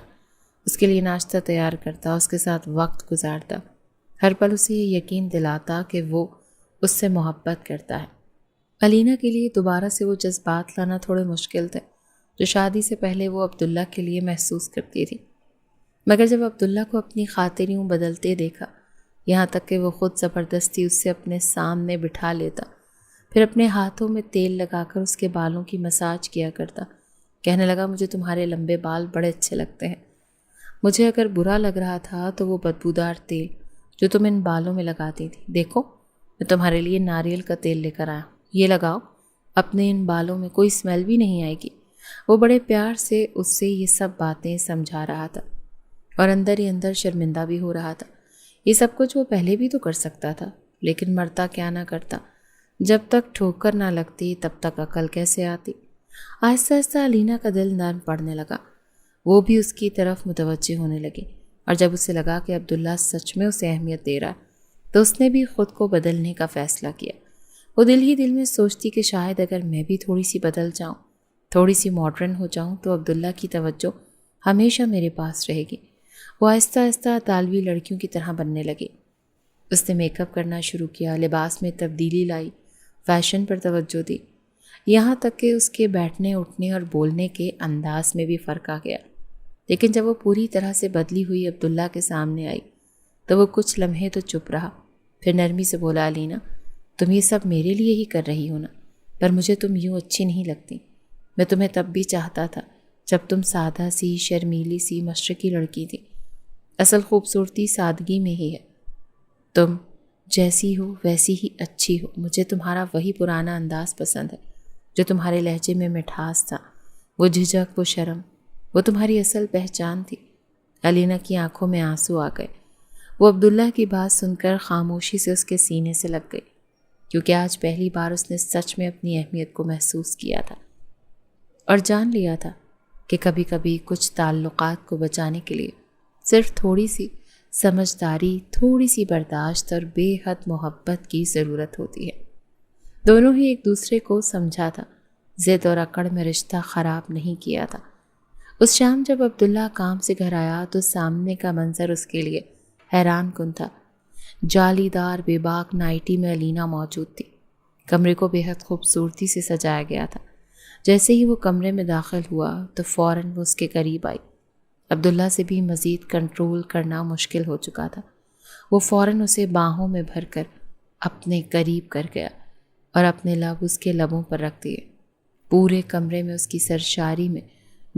اس کے لیے ناشتہ تیار کرتا، اس کے ساتھ وقت گزارتا، ہر پل اسے یہ یقین دلاتا کہ وہ اس سے محبت کرتا ہے۔ علینا کے لیے دوبارہ سے وہ جذبات لانا تھوڑے مشکل تھے جو شادی سے پہلے وہ عبداللہ کے لیے محسوس کرتی تھی، مگر جب عبداللہ کو اپنی خاطر یوں بدلتے دیکھا، یہاں تک کہ وہ خود زبردستی اس سے اپنے سامنے بٹھا لیتا، پھر اپنے ہاتھوں میں تیل لگا کر اس کے بالوں کی مساج کیا کرتا، کہنے لگا، مجھے تمہارے لمبے بال بڑے اچھے لگتے ہیں۔ مجھے اگر برا لگ رہا تھا تو وہ بدبودار تیل جو تم ان بالوں میں لگاتی تھی، دیکھو میں تمہارے لیے ناریل کا تیل لے کر آیا، یہ لگاؤ، اپنے ان بالوں میں کوئی اسمیل بھی نہیں آئے گی۔ وہ بڑے پیار سے اس سے یہ سب باتیں سمجھا رہا تھا اور اندر ہی اندر شرمندہ بھی ہو رہا تھا۔ یہ سب کچھ وہ پہلے بھی تو کر سکتا تھا، لیکن مرتا کیا نہ کرتا، جب تک ٹھوکر نہ لگتی تب تک عقل کیسے آتی۔ آہستہ آہستہ علینا کا دل نرم پڑنے لگا، وہ بھی اس کی طرف متوجہ ہونے لگی، اور جب اسے لگا کہ عبداللہ سچ میں اسے اہمیت دے رہا تو اس نے بھی خود کو بدلنے کا فیصلہ کیا۔ وہ دل ہی دل میں سوچتی کہ شاید اگر میں بھی تھوڑی سی بدل جاؤں، تھوڑی سی ماڈرن ہو جاؤں تو عبداللہ کی توجہ ہمیشہ میرے پاس رہے گی۔ وہ آہستہ آہستہ طالبی لڑکیوں کی طرح بننے لگی۔ اس نے میک اپ کرنا شروع کیا، لباس میں تبدیلی لائی، فیشن پر توجہ دی، یہاں تک کہ اس کے بیٹھنے اٹھنے اور بولنے کے انداز میں بھی فرق آ گیا۔ لیکن جب وہ پوری طرح سے بدلی ہوئی عبداللہ کے سامنے آئی تو وہ کچھ لمحے تو چپ رہا، پھر نرمی سے بولا، علینا تم یہ سب میرے لیے ہی کر رہی ہو نا، پر مجھے تم یوں اچھی نہیں لگتی۔ میں تمہیں تب بھی چاہتا تھا جب تم سادہ سی، شرمیلی سی، مشرقی لڑکی تھی۔ اصل خوبصورتی سادگی میں ہی ہے۔ تم جیسی ہو ویسی ہی اچھی ہو۔ مجھے تمہارا وہی پرانا انداز پسند ہے جو تمہارے لہجے میں مٹھاس تھا، وہ جھجک، وہ شرم، وہ تمہاری اصل پہچان تھی۔ علینا کی آنکھوں میں آنسو آ گئے۔ وہ عبداللہ کی بات سن کر خاموشی سے اس کے سینے سے لگ گئی، کیونکہ آج پہلی بار اس نے سچ میں اپنی اہمیت کو محسوس کیا تھا اور جان لیا تھا کہ کبھی کبھی کچھ تعلقات کو بچانے کے لیے صرف تھوڑی سی سمجھداری، تھوڑی سی برداشت اور بے حد محبت کی ضرورت ہوتی ہے۔ دونوں ہی ایک دوسرے کو سمجھا تھا، ضد اور اکڑ میں رشتہ خراب نہیں کیا تھا۔ اس شام جب عبداللہ کام سے گھر آیا تو سامنے کا منظر اس کے لیے حیران کن تھا۔ جالی دار بے باک نائٹی میں علینا موجود تھی۔ کمرے کو بے حد خوبصورتی سے سجایا گیا تھا۔ جیسے ہی وہ کمرے میں داخل ہوا تو فوراً وہ اس کے قریب آئی۔ عبداللہ سے بھی مزید کنٹرول کرنا مشکل ہو چکا تھا۔ وہ فوراً اسے باہوں میں بھر کر اپنے قریب کر گیا اور اپنے لب اس کے لبوں پر رکھ دیے۔ پورے کمرے میں اس کی سرشاری میں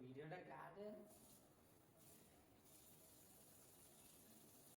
ভিডিওটা কাটে